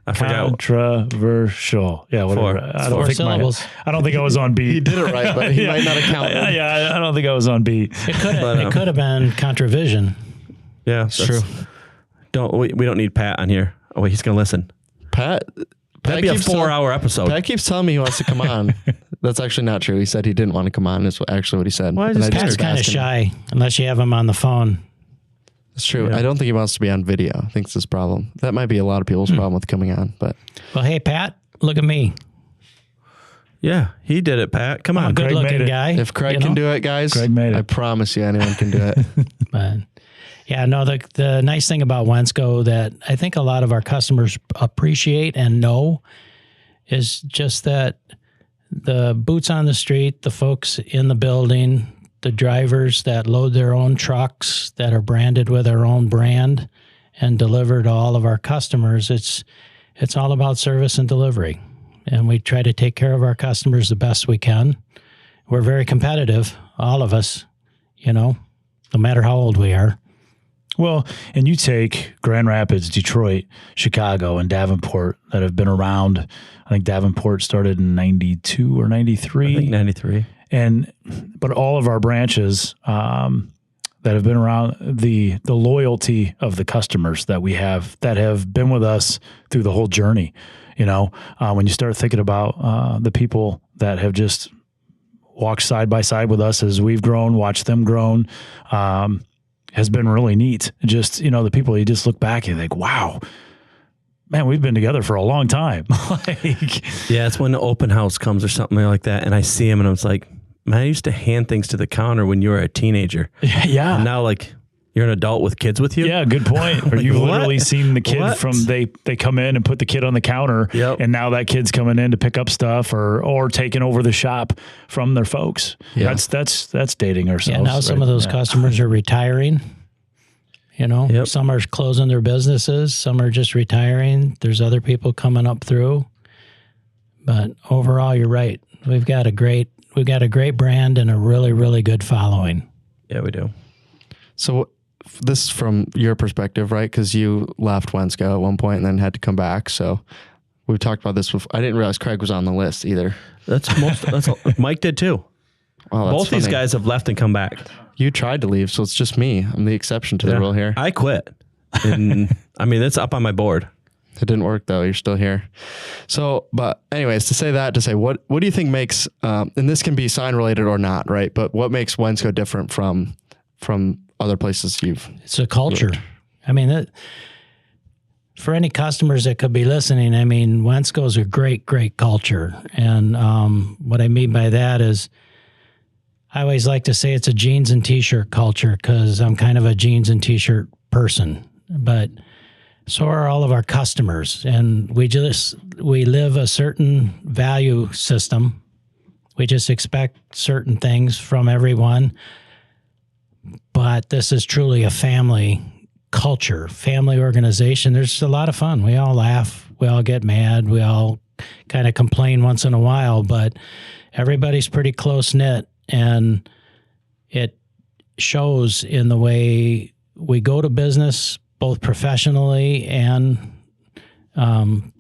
I forgot. Controversial. Yeah, whatever. I don't 4 think syllables. I don't think I was on beat. He did it right, but he might not have counted. Yeah, I don't think I was on beat. It could have been controvision. Yeah, it's true. We don't need Pat on here. Oh wait, he's gonna listen. Pat That'd be a 4-hour episode. Pat keeps telling me he wants to come on. That's actually not true. He said he didn't want to come on. Is actually what he said. Why Pat's kind of shy unless you have him on the phone. It's true. Yeah. I don't think he wants to be on video. I think it's his problem. That might be a lot of people's problem with coming on. But well, hey Pat, look at me. Yeah, he did it, Pat. Come I'm on, a good-looking guy. If Craig can do it, guys, Craig made it. I promise you, anyone can do it. But yeah, no. The nice thing about Wensco that I think a lot of our customers appreciate and know is just that the boots on the street, the folks in the building, the drivers that load their own trucks that are branded with our own brand and deliver to all of our customers. It's all about service and delivery. And we try to take care of our customers the best we can. We're very competitive, all of us, no matter how old we are. Well, and you take Grand Rapids, Detroit, Chicago, and Davenport that have been around. I think Davenport started in 92 or 93. I think 93. But all of our branches that have been around, the loyalty of the customers that we have that have been with us through the whole journey, when you start thinking about the people that have just walked side by side with us as we've grown, watched them grown, has been really neat. Just, the people you just look back and think, wow, man, we've been together for a long time. Yeah, it's when the open house comes or something like that, and I see him, and I was like, man, I used to hand things to the counter when you were a teenager. Yeah. And now, like, you're an adult with kids with you? Yeah, good point. Or you've literally seen the kid from they come in and put the kid on the counter, and now that kid's coming in to pick up stuff or taking over the shop from their folks. Yeah. That's dating ourselves. Yeah, now some of those customers are retiring. You know, some are closing their businesses, some are just retiring. There's other people coming up through. But overall, you're right. We've got a great brand and a really, really good following. Yeah, we do. So this is from your perspective, right? Because you left Wensco at one point and then had to come back. So we've talked about this before. I didn't realize Craig was on the list either. That's Mike did too. Oh, both these guys have left and come back. You tried to leave, so it's just me. I'm the exception to the rule here. I quit. And I mean, it's up on my board. It didn't work though. You're still here. So, but anyways, to say what do you think makes, and this can be sign related or not, right? But what makes Wensco different from other places It's a culture. Lived? I mean, for any customers that could be listening, I mean, Wensco's a great, great culture. And what I mean by that is I always like to say it's a jeans and t-shirt culture because I'm kind of a jeans and t-shirt person, but so are all of our customers. And we live a certain value system. We just expect certain things from everyone. But this is truly a family culture, family organization. There's a lot of fun. We all laugh. We all get mad. We all kind of complain once in a while, but everybody's pretty close-knit, and it shows in the way we go to business, both professionally and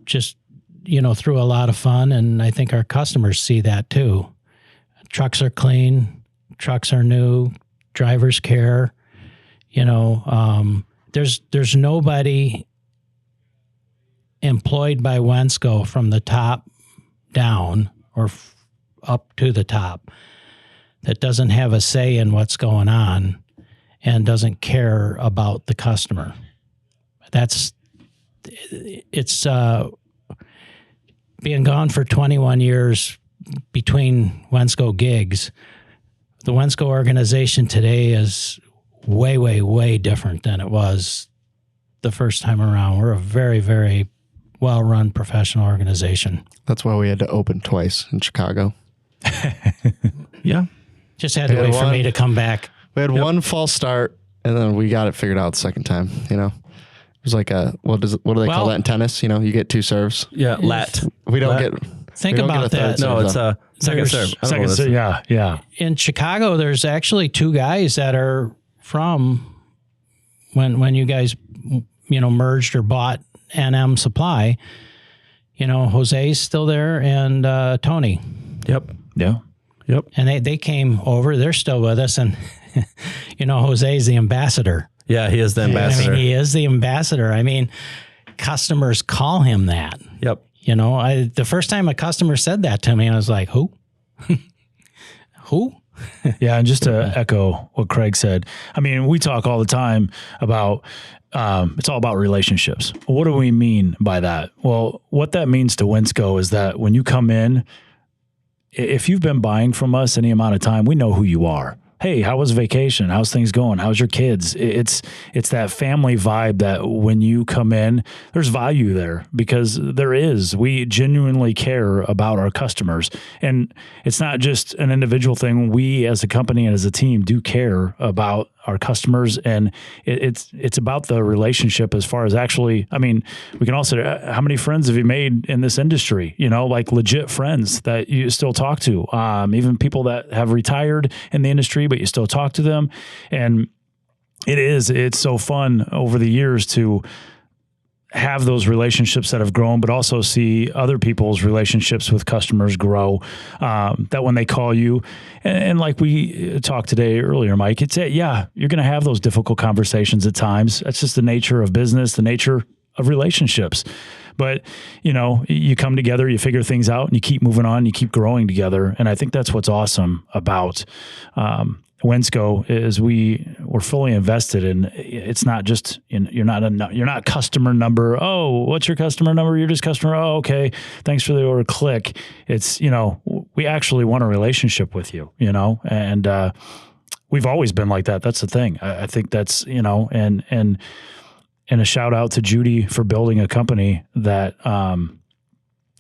just, through a lot of fun. And I think our customers see that too. Trucks are clean. Trucks are new. Drivers care, there's nobody employed by Wensco from the top down or up to the top that doesn't have a say in what's going on and doesn't care about the customer. It's being gone for 21 years between Wensco gigs. The Wensco organization today is way, way, way different than it was the first time around. We're a very, very well-run professional organization. That's why we had to open twice in Chicago. Yeah. Just had to wait for me to come back. We had one false start, and then we got it figured out the second time, It was like what do they call that in tennis? You get 2 serves. Yeah, lat. We don't get... Think about that. No, it's a second serve. Second serve, yeah. In Chicago, there's actually 2 guys that are from when you guys, merged or bought NM Supply. Jose's still there and Tony. Yep. Yeah. Yep. And they came over. They're still with us. And, Jose's the ambassador. Yeah, he is the ambassador. I mean, he is the ambassador. I mean, customers call him that. Yep. The first time a customer said that to me, I was like, who? Who? Yeah, and just to echo what Craig said, I mean, we talk all the time about it's all about relationships. What do we mean by that? Well, what that means to Wensco is that when you come in, if you've been buying from us any amount of time, we know who you are. Hey, how was vacation? How's things going? How's your kids? It's that family vibe that when you come in, there's value there because there is. We genuinely care about our customers. And it's not just an individual thing. We as a company and as a team do care about our customers, and it's about the relationship as far as actually, I mean, we can also, how many friends have you made in this industry? Like legit friends that you still talk to, even people that have retired in the industry, but you still talk to them. And it's so fun over the years to have those relationships that have grown, but also see other people's relationships with customers grow, that when they call you and like we talked today earlier, Mike, you're going to have those difficult conversations at times. That's just the nature of business, the nature of relationships. But, you come together, you figure things out and you keep moving on, you keep growing together. And I think that's what's awesome about Wensco is we're fully invested in. It's not just you're not customer number. Oh, what's your customer number? You're just customer. Oh, okay. Thanks for the order. Click. It's we actually want a relationship with you. And we've always been like that. That's the thing. I think that's and a shout out to Judy for building a company that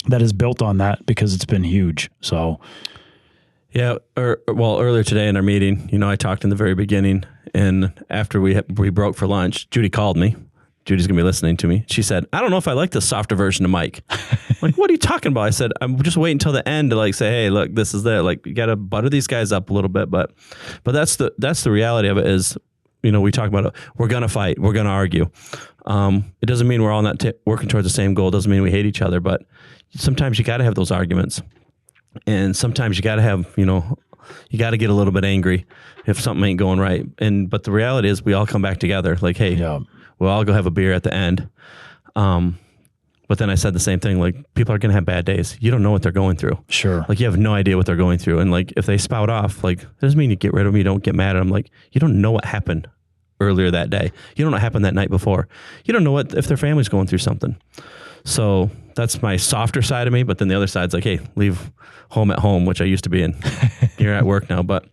is built on that, because it's been huge. So. Yeah. Earlier today in our meeting, I talked in the very beginning, and after we broke for lunch, Judy called me. Judy's going to be listening to me. She said, I don't know if I like the softer version of Mike. Like, what are you talking about? I said, I'm just waiting until the end to say, hey, look, this is you got to butter these guys up a little bit. But that's the reality of it is, we talk about it. We're going to fight. We're going to argue. It doesn't mean we're all not working towards the same goal. It doesn't mean we hate each other, but sometimes you got to have those arguments. And sometimes you got to have, you got to get a little bit angry if something ain't going right. But the reality is we all come back together. Like, hey, we'll all go have a beer at the end. But then I said the same thing. Like, people are going to have bad days. You don't know what they're going through. Sure. Like, you have no idea what they're going through. And if they spout off, it doesn't mean you get rid of them. You don't get mad at them. You don't know what happened earlier that day. You don't know what happened that night before. You don't know if their family's going through something. So that's my softer side of me. But then the other side's like, hey, leave home at home, which I used to be in. You're at work now. But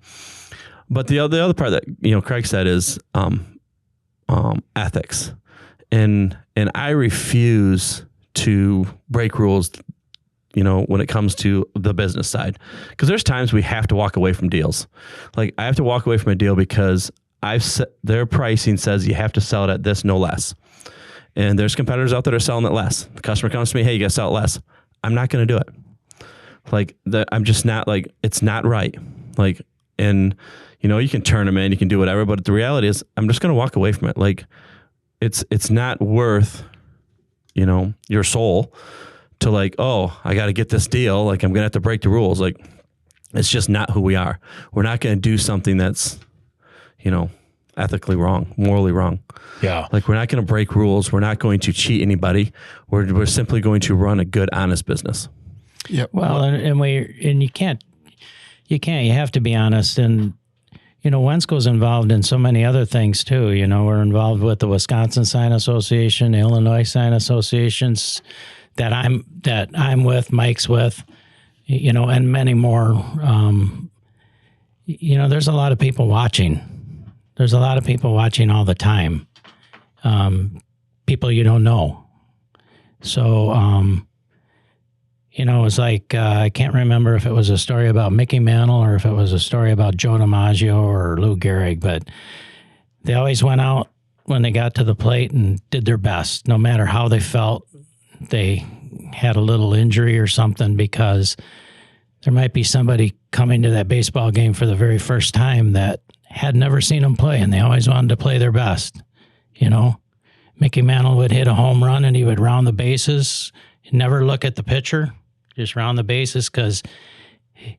the other part that, Craig said is ethics. And I refuse to break rules, when it comes to the business side. Because there's times we have to walk away from deals. I have to walk away from a deal because their pricing says you have to sell it at this, no less. And there's competitors out there that are selling it less. The customer comes to me, hey, you got to sell it less. I'm not going to do it. I'm just not it's not right. And you can turn them in, you can do whatever, but the reality is I'm just going to walk away from it. It's not worth, your soul to oh, I got to get this deal. I'm going to have to break the rules. It's just not who we are. We're not going to do something that's, ethically wrong, morally wrong. Yeah. We're not going to break rules. We're not going to cheat anybody. We're simply going to run a good, honest business. Yeah. Well, and you can't, you have to be honest. And, Wensco's involved in so many other things too. We're involved with the Wisconsin Sign Association, the Illinois Sign Associations that I'm with, Mike's with, and many more. There's a lot of people watching. There's a lot of people watching all the time. People you don't know. So, it's I can't remember if it was a story about Mickey Mantle or if it was a story about Joe DiMaggio or Lou Gehrig, but they always went out when they got to the plate and did their best, no matter how they felt. They had a little injury or something, because there might be somebody coming to that baseball game for the very first time that had never seen them play, and they always wanted to play their best. Mickey Mantle would hit a home run and he would round the bases, never look at the pitcher, just round the bases, because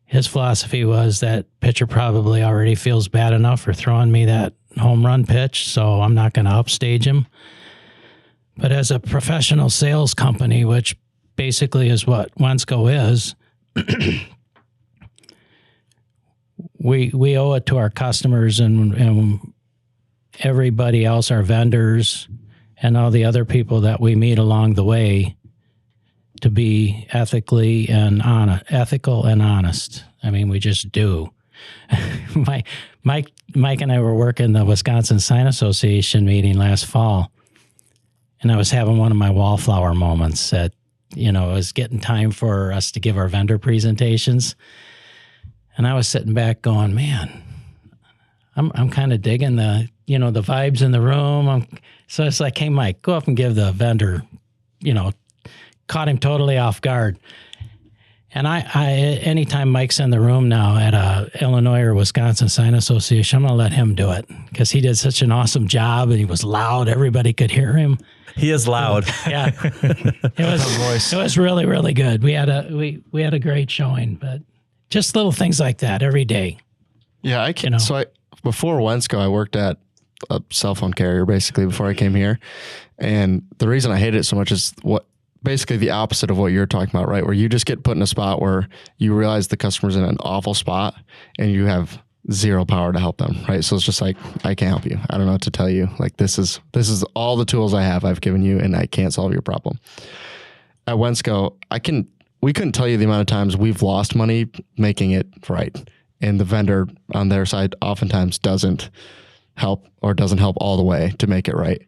his philosophy was that pitcher probably already feels bad enough for throwing me that home run pitch, so I'm not going to upstage him. But as a professional sales company, which basically is what Wensco is, we owe it to our customers and everybody else, our vendors, and all the other people that we meet along the way, to be ethical and honest. I mean, we just do. Mike and I were working the Wisconsin Sign Association meeting last fall, and I was having one of my wallflower moments that, it was getting time for us to give our vendor presentations. And I was sitting back going, man, I'm kind of digging the vibes in the room. So it's like, hey, Mike, go up and give the vendor, caught him totally off guard. And I anytime Mike's in the room now at a Illinois or Wisconsin Sign Association, I'm going to let him do it, because he did such an awesome job, and he was loud. Everybody could hear him. He is loud. Yeah. It was really, really good. We had a great showing, but just little things like that every day. Yeah, before Wensco, I worked at a cell phone carrier basically before I came here. And the reason I hated it so much is basically the opposite of what you're talking about, right? Where you just get put in a spot where you realize the customer's in an awful spot and you have zero power to help them, right? So it's just like, I can't help you. I don't know what to tell you. Like, this is all the tools I've given you, and I can't solve your problem. At Wensco, we couldn't tell you the amount of times we've lost money making it right. And the vendor on their side oftentimes doesn't help all the way to make it right.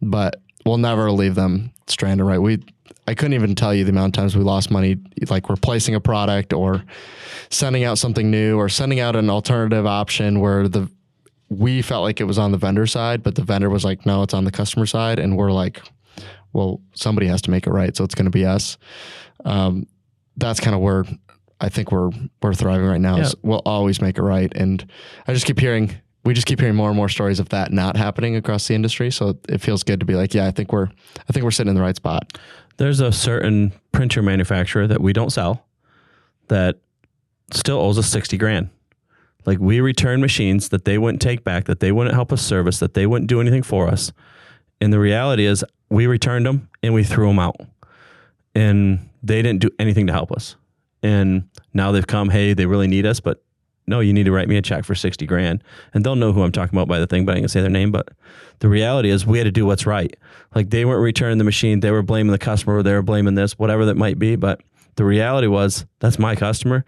But we'll never leave them stranded, right? I couldn't even tell you the amount of times we lost money, like replacing a product or sending out something new or sending out an alternative option where we felt like it was on the vendor side, but the vendor was like, no, it's on the customer side. And we're like, well, somebody has to make it right. So it's going to be us. That's kind of where I think we're thriving right now. Yeah. Is we'll always make it right. And we just keep hearing more and more stories of that not happening across the industry. So it feels good to be like, yeah, I think we're sitting in the right spot. There's a certain printer manufacturer that we don't sell that still owes us $60,000. Like, we return machines that they wouldn't take back, that they wouldn't help us service, that they wouldn't do anything for us. And the reality is we returned them and we threw them out, and they didn't do anything to help us. And now they've come, hey, they really need us, but no, you need to write me a check for $60,000. And they'll know who I'm talking about by the thing, but I ain't gonna say their name. But the reality is we had to do what's right. Like, they weren't returning the machine. They were blaming the customer, or they were blaming this, whatever that might be. But the reality was, that's my customer.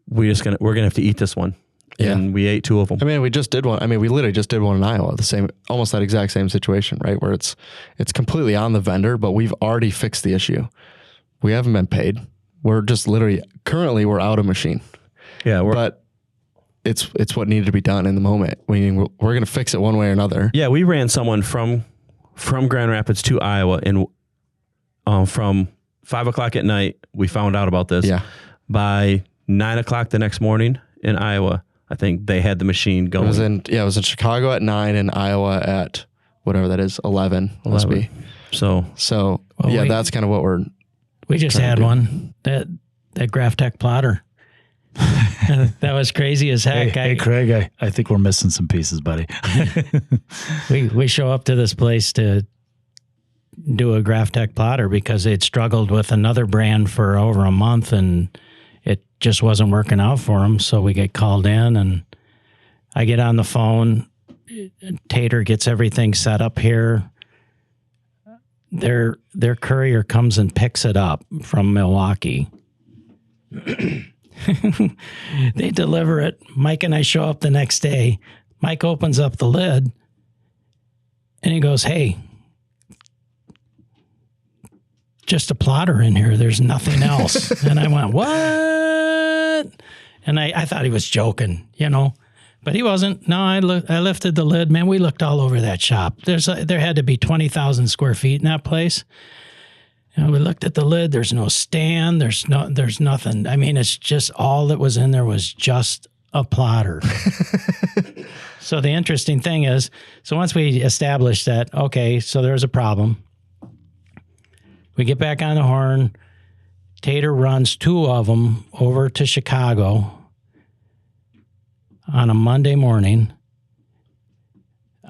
We're gonna have to eat this one. Yeah. And we ate 2 of them. I mean, we literally just did one in Iowa, almost that exact same situation, right? Where it's completely on the vendor, but we've already fixed the issue. We haven't been paid. We're just currently we're out of machine. Yeah. But it's what needed to be done in the moment. We're going to fix it one way or another. Yeah. We ran someone from Grand Rapids to Iowa, and from 5:00 at night, we found out about this. Yeah. By 9:00 the next morning in Iowa, I think they had the machine going. It was in Chicago at 9 and Iowa at whatever that is, 11 must be. So that's kind of what we just had one, that Graphtec plotter. That was crazy as heck. Hey, Craig, I think we're missing some pieces, buddy. we show up to this place to do a Graphtec plotter because they'd struggled with another brand for over a month, and it just wasn't working out for them. So we get called in, and I get on the phone. Tater gets everything set up here. Their courier comes and picks it up from Milwaukee. They deliver it. Mike and I show up the next day. Mike opens up the lid, and he goes, "Hey, just a plotter in here. There's nothing else." And I went, "What?" And I thought he was joking, but he wasn't. No, I lifted the lid. Man, we looked all over that shop. There had to be 20,000 square feet in that place. We looked at the lid. There's no stand. There's nothing. I mean, it's just all that was in there was just a plotter. So the interesting thing is, once we established that, okay, so there's a problem, we get back on the horn. Tater runs 2 of them over to Chicago on a Monday morning.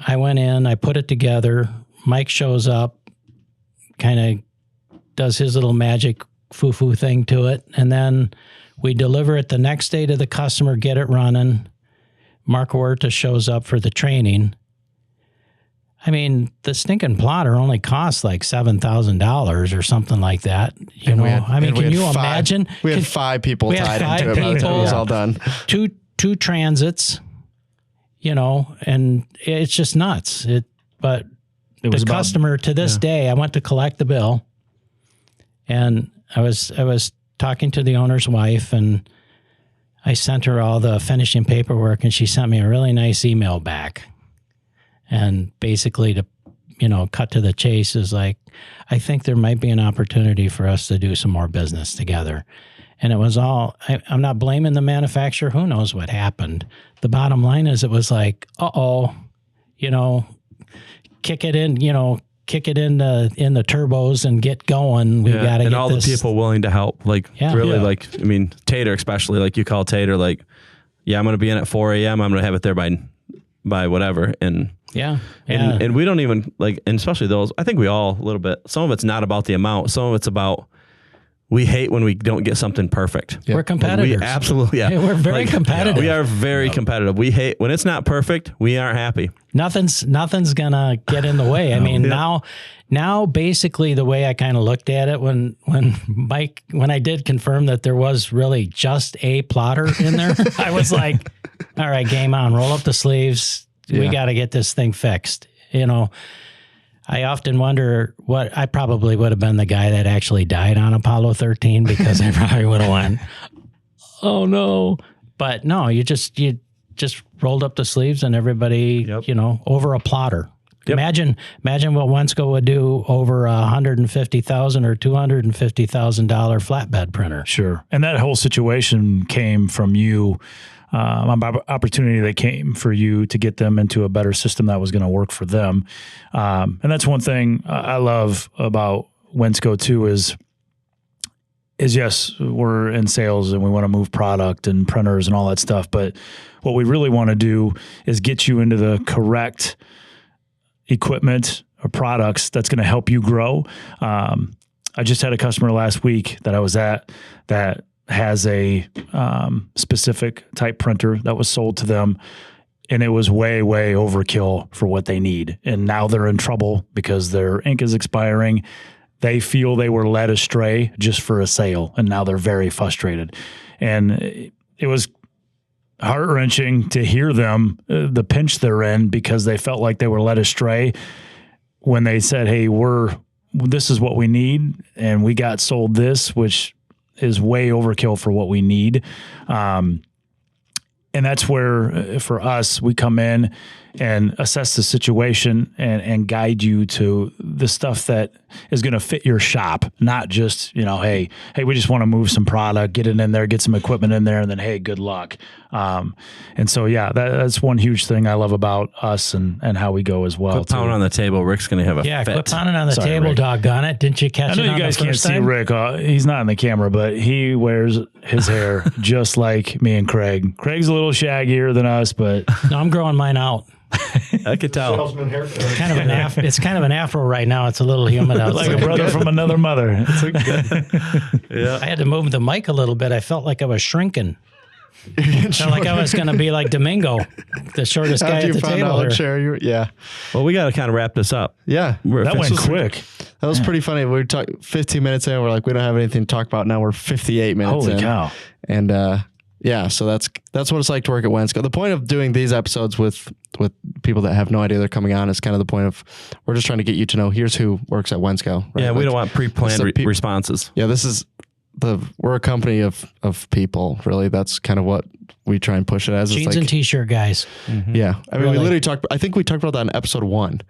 I went in, I put it together. Mike shows up, kind of does his little magic foo-foo thing to it, and then we deliver it the next day to the customer, get it running. Mark Huerta shows up for the training. I mean, the stinking plotter only costs like $7,000 or something like that. Can you imagine? We had 5 people tied into it by the time it was all done. Two transits, and it's just nuts. But the customer to this day, I went to collect the bill, and I was talking to the owner's wife, and I sent her all the finishing paperwork, and she sent me a really nice email back. And basically, to cut to the chase, is like, I think there might be an opportunity for us to do some more business together. And it was all, I'm not blaming the manufacturer. Who knows what happened? The bottom line is, it was like, kick it in the turbos and get going. We got to get all this. The people willing to help. Tater especially, like you call Tater, like, yeah, I'm going to be in at 4 a.m. I'm going to have it there by whatever. And and we don't even and especially those, I think we all a little bit, some of it's not about the amount. Some of it's about, we hate when we don't get something perfect. Yep. We're competitors. We absolutely, yeah. We're very competitive. We are very competitive. We hate when it's not perfect. We aren't happy. Nothing's gonna get in the way. I mean, now basically the way I kind of looked at it when I did confirm that there was really just a plotter in there, I was like, all right, game on, roll up the sleeves. We got to get this thing fixed. You know, I often wonder what I probably would have been the guy that actually died on Apollo 13 because I probably would have went, oh no. But no, you just rolled up the sleeves and everybody, you know, over a plotter. Yep. Imagine what Wensco would do over a $150,000 or $250,000 flatbed printer. Sure. And that whole situation came from you, opportunity that came for you to get them into a better system that was going to work for them. And that's one thing I love about Wensco too is yes, we're in sales and we want to move product and printers and all that stuff. But what we really want to do is get you into the correct equipment or products that's going to help you grow. I just had a customer last week that I was at that has a specific type printer that was sold to them, and it was way, way overkill for what they need. And now they're in trouble because their ink is expiring. They feel they were led astray just for a sale, and now they're very frustrated. And it was heart-wrenching to hear them, the pinch they're in, because they felt like they were led astray when they said, hey, this is what we need, and we got sold this, which is way overkill for what we need. And that's where, for us, we come in and assess the situation and guide you to the stuff that is going to fit your shop, not just, you know, hey, we just want to move some product, get it in there, get some equipment in there, and then, hey, good luck. And so, yeah, that's one huge thing I love about us and how we go as well. Quit pounding on the table. Rick's going to have a fit. Quit pounding on the table, Rick. Doggone it. Didn't you catch it on the first time? I know you guys can't see Rick. He's not in the camera, but he wears his hair just like me and Craig. Craig's a little shaggier than us, but... No, I'm growing mine out. I could tell. Salesman haircut. It's kind of an afro right now. It's a little humid outside. Like a brother from another mother. Yeah. I had to move the mic a little bit. I felt like I was shrinking. Felt like I was going to be like Domingo, the shortest guy at the table. Yeah. Well, we got to kind of wrap this up. Yeah. That went quick. That was pretty funny. We talked 15 minutes in. We're like, we don't have anything to talk about. Now we're 58 minutes in. Holy cow. And, yeah, so that's what it's like to work at Wensco. The point of doing these episodes with people that have no idea they're coming on is kind of the point of, we're just trying to get you to know, here's who works at Wensco. Right? Yeah, we don't want pre-planned responses. Yeah, we're a company of people, really. That's kind of what we try and push it as. Jeans and t-shirt guys. Mm-hmm. Yeah. I mean, we literally I think we talked about that in episode 1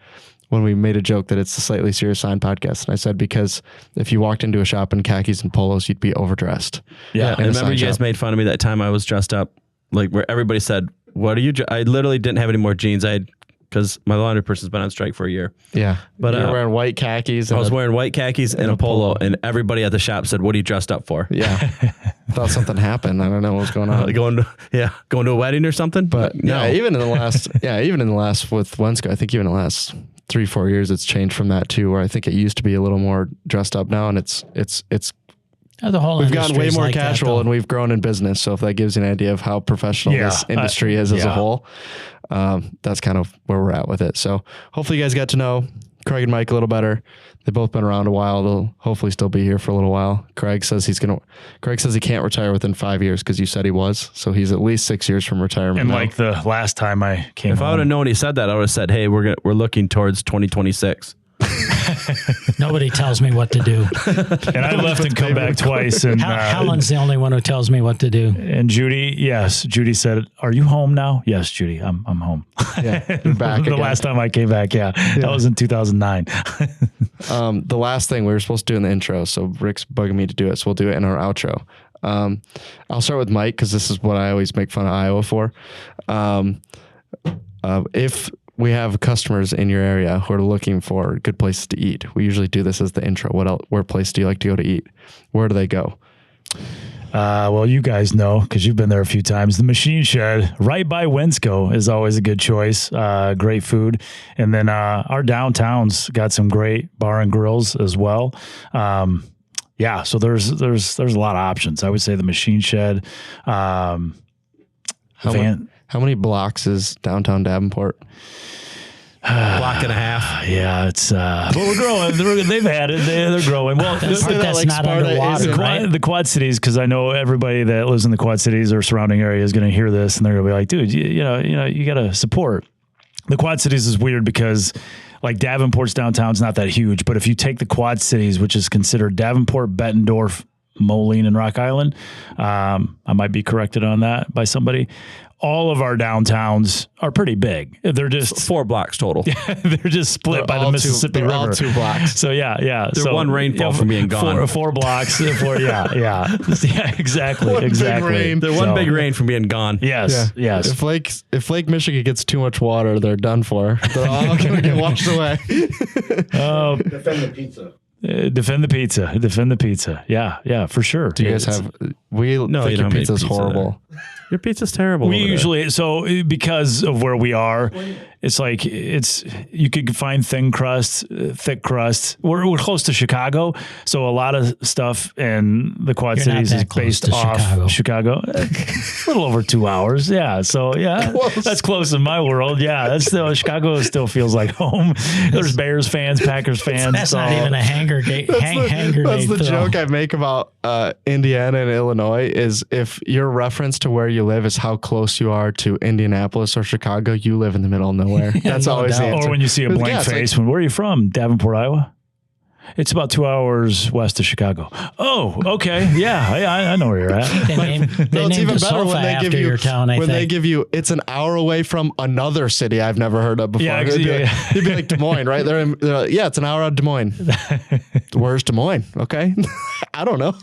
when we made a joke that it's the Slightly Serious Sign podcast. And I said, because if you walked into a shop in khakis and polos, you'd be overdressed. Yeah. And remember you guys made fun of me that time I was dressed up, like where everybody said, what are you? I literally didn't have any more jeans. Because my laundry person's been on strike for a year. Yeah. But you were wearing white khakis. I was wearing white khakis and a polo, and everybody at the shop said, what are you dressed up for? Yeah. Thought something happened. I don't know what was going on. Going to a wedding or something? But no. Even in the last with Wensco, I think even in the last 3-4 years, it's changed from that too, where I think it used to be a little more dressed up now, and it's the whole we've gotten way more like casual and we've grown in business. So if that gives you an idea of how professional this industry is as a whole, that's kind of where we're at with it. So hopefully you guys got to know Craig and Mike a little better. They've both been around a while. They'll hopefully still be here for a little while. Craig says he can't retire within 5 years because you said he was. So he's at least 6 years from retirement. And now. like the last time I came I would have known he said that, I would have said, hey, we're looking towards 2026. Nobody tells me what to do. And I left and come back twice. And Helen's the only one who tells me what to do. And Judy said, "Are you home now?" Yes, Judy, I'm home. Yeah, you're back. The last time I came back, that was in 2009. The last thing we were supposed to do in the intro, so Rick's bugging me to do it, so we'll do it in our outro. I'll start with Mike because this is what I always make fun of Iowa for. If we have customers in your area who are looking for good places to eat, we usually do this as the intro. Where place do you like to go to eat? Where do they go? Well, you guys know, because you've been there a few times, the Machine Shed right by Wensco is always a good choice. Great food. And then our downtown's got some great bar and grills as well. yeah, so there's a lot of options. I would say the machine shed, How many blocks is downtown Davenport? Block and a half. Yeah, it's but we're growing. They've had it. They're growing. Well, That's like not Sparta underwater, is right? the Quad Cities, because I know everybody that lives in the Quad Cities or surrounding area is going to hear this, and they're going to be like, "Dude, you know, you got to support." The Quad Cities is weird because, like, Davenport's downtown's not that huge, but if you take the Quad Cities, which is considered Davenport, Bettendorf, Moline, and Rock Island, I might be corrected on that by somebody. All of our downtowns are pretty big. They're just 4 blocks total. they're just split by the Mississippi River. All 2 blocks. So yeah. They're one rainfall from being gone. Four blocks. Yeah, exactly. One big exactly. rain. They're one big rain from being gone. Yes. If Lake Michigan gets too much water, they're done for. They're all going to get washed away. Defend the pizza. Defend the pizza. Yeah, for sure. Do you guys have? We No, think you your don't make pizza's pizza horrible. Your pizza's terrible. We over there. usually, so because of where we are, it's like you could find thin crust, thick crust. We're close to Chicago, so a lot of stuff in the Quad You're not Cities is that close based to off Chicago. A little over 2 hours, yeah. So yeah, that's close in my world. Yeah, that's still Chicago. Still feels like home. There's Bears fans, Packers fans. That's not even a hand grenade. That's the joke I make about Indiana and Illinois is if your reference to where you live is how close you are to Indianapolis or Chicago, you live in the middle of nowhere. That's no always the doubt. answer. Or when you see a blank face, where are you from? Davenport, Iowa? It's about 2 hours west of Chicago. Oh, okay. Yeah, I know where you're at. They named it's even the better sofa when they after give you your town, I when they think. give you it's an hour away from another city I've never heard of before. Yeah, It'd be like Des Moines, right? They're like, yeah, it's an hour out of Des Moines. Where's Des Moines? Okay, I don't know.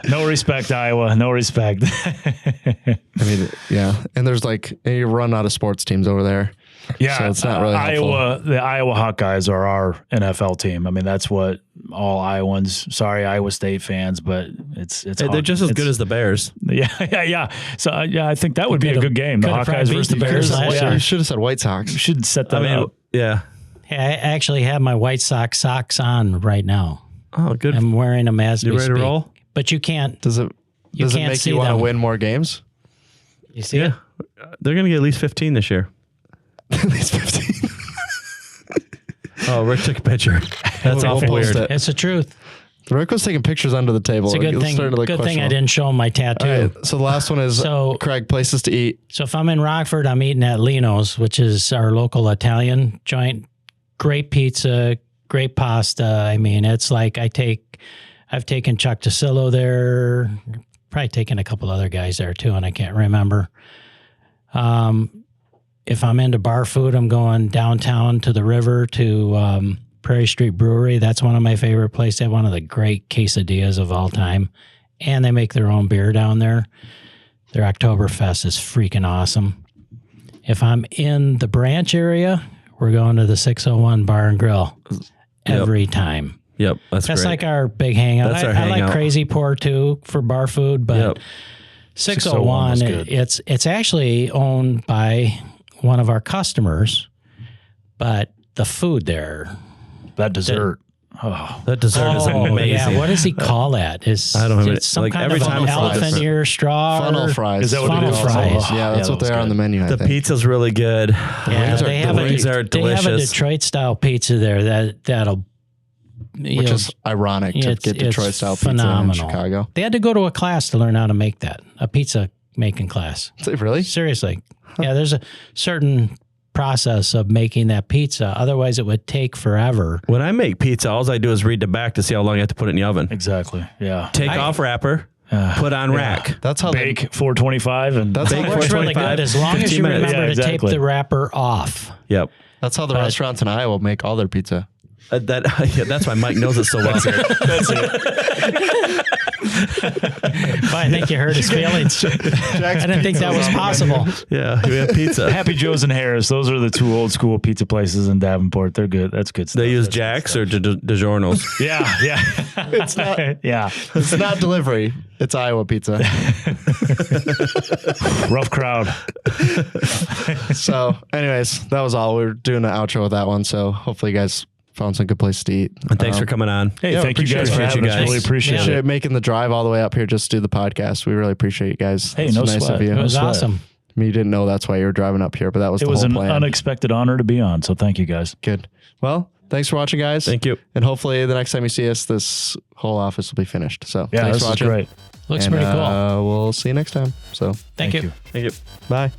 No respect, Iowa. No respect. I mean, yeah, and there's like you run out of sports teams over there. Yeah, so it's not really helpful. The Iowa Hawkeyes are our NFL team. I mean, that's what all Iowans. Sorry, Iowa State fans, but it's They're just as good as the Bears. Yeah. So I think that would be a good game. The Hawkeyes versus the Bears. You should have said White Sox. You should set that up. Yeah. Hey, I actually have my White Sox socks on right now. Oh, good. I'm wearing them as we You ready to speak. roll? But you can't. Does it can't make see you want to them. win more games? You see it? They're going to get at least 15 this year. At least 15. Oh, Rick took a picture. That's We'll awful post weird. it. It's the truth. Rick was taking pictures under the table. It's a good thing. starting to look Good thing I questionable. didn't show him my tattoo. All right, so the last one is Craig, places to eat. So if I'm in Rockford, I'm eating at Lino's, which is our local Italian joint. Great pizza, great pasta. I mean, it's like I've taken Chuck Tasillo there, probably taken a couple other guys there too, and I can't remember. If I'm into bar food, I'm going downtown to the river to Prairie Street Brewery. That's one of my favorite places. They have one of the great quesadillas of all time, and they make their own beer down there. Their Oktoberfest is freaking awesome. If I'm in the Branch area, we're going to the 601 Bar and Grill every time. Yep, that's great. Like our big hangout. That's our I hangout. like Crazy Pour too for bar food, but 601 is good. it's actually owned by one of our customers, but the food there, That dessert. That dessert is amazing. Yeah, what does he call that? I don't have it's some like kind every of time an it's elephant different. ear straw. Funnel fries. Is that what Funnel it is? fries. Yeah, that's what they are on the menu. I The think. pizza's really good. Yeah, they have wings are a delicious. Detroit style pizza there that'll Which is ironic to get Detroit style pizza in Chicago. They had to go to a class to learn how to make that, a pizza making class. Is it really? Seriously. Yeah, there's a certain process of making that pizza. Otherwise, it would take forever. When I make pizza, all I do is read the back to see how long I have to put it in the oven. Exactly. Yeah. Take off wrapper, put on rack. That's how Bake 425 and That's Bake how It works really 425, good as long as 15 you minutes. remember Yeah, to tape exactly. the wrapper off. Yep. That's how the restaurants in Iowa make all their pizza. That's why Mike knows it so well. that's it. But I think you hurt his feelings. I didn't think that was possible. Yeah, we have pizza. Happy Joe's and Harris. Those are the two old school pizza places in Davenport. They're good. That's good stuff. They use That's Jack's or DiGiorno's. Yeah. It's not. Yeah. It's not delivery. It's Iowa pizza. Rough crowd. So, anyways, that was all. We were doing an outro with that one. So, hopefully, you guys found some good places to eat. And thanks for coming on. Hey, thank you guys for having us. Really appreciate it. Making the drive all the way up here just to do the podcast. We really appreciate you guys. Hey, it's no nice sweat. of you. It was awesome. I mean, you didn't know that's why you were driving up here, but that was the whole plan. It was an unexpected honor to be on, so thank you guys. Good. Well, thanks for watching, guys. Thank you. And hopefully the next time you see us, this whole office will be finished. So Yeah, thanks this for is watching. great. Looks pretty cool. We'll see you next time. So Thank you. Thank you. bye.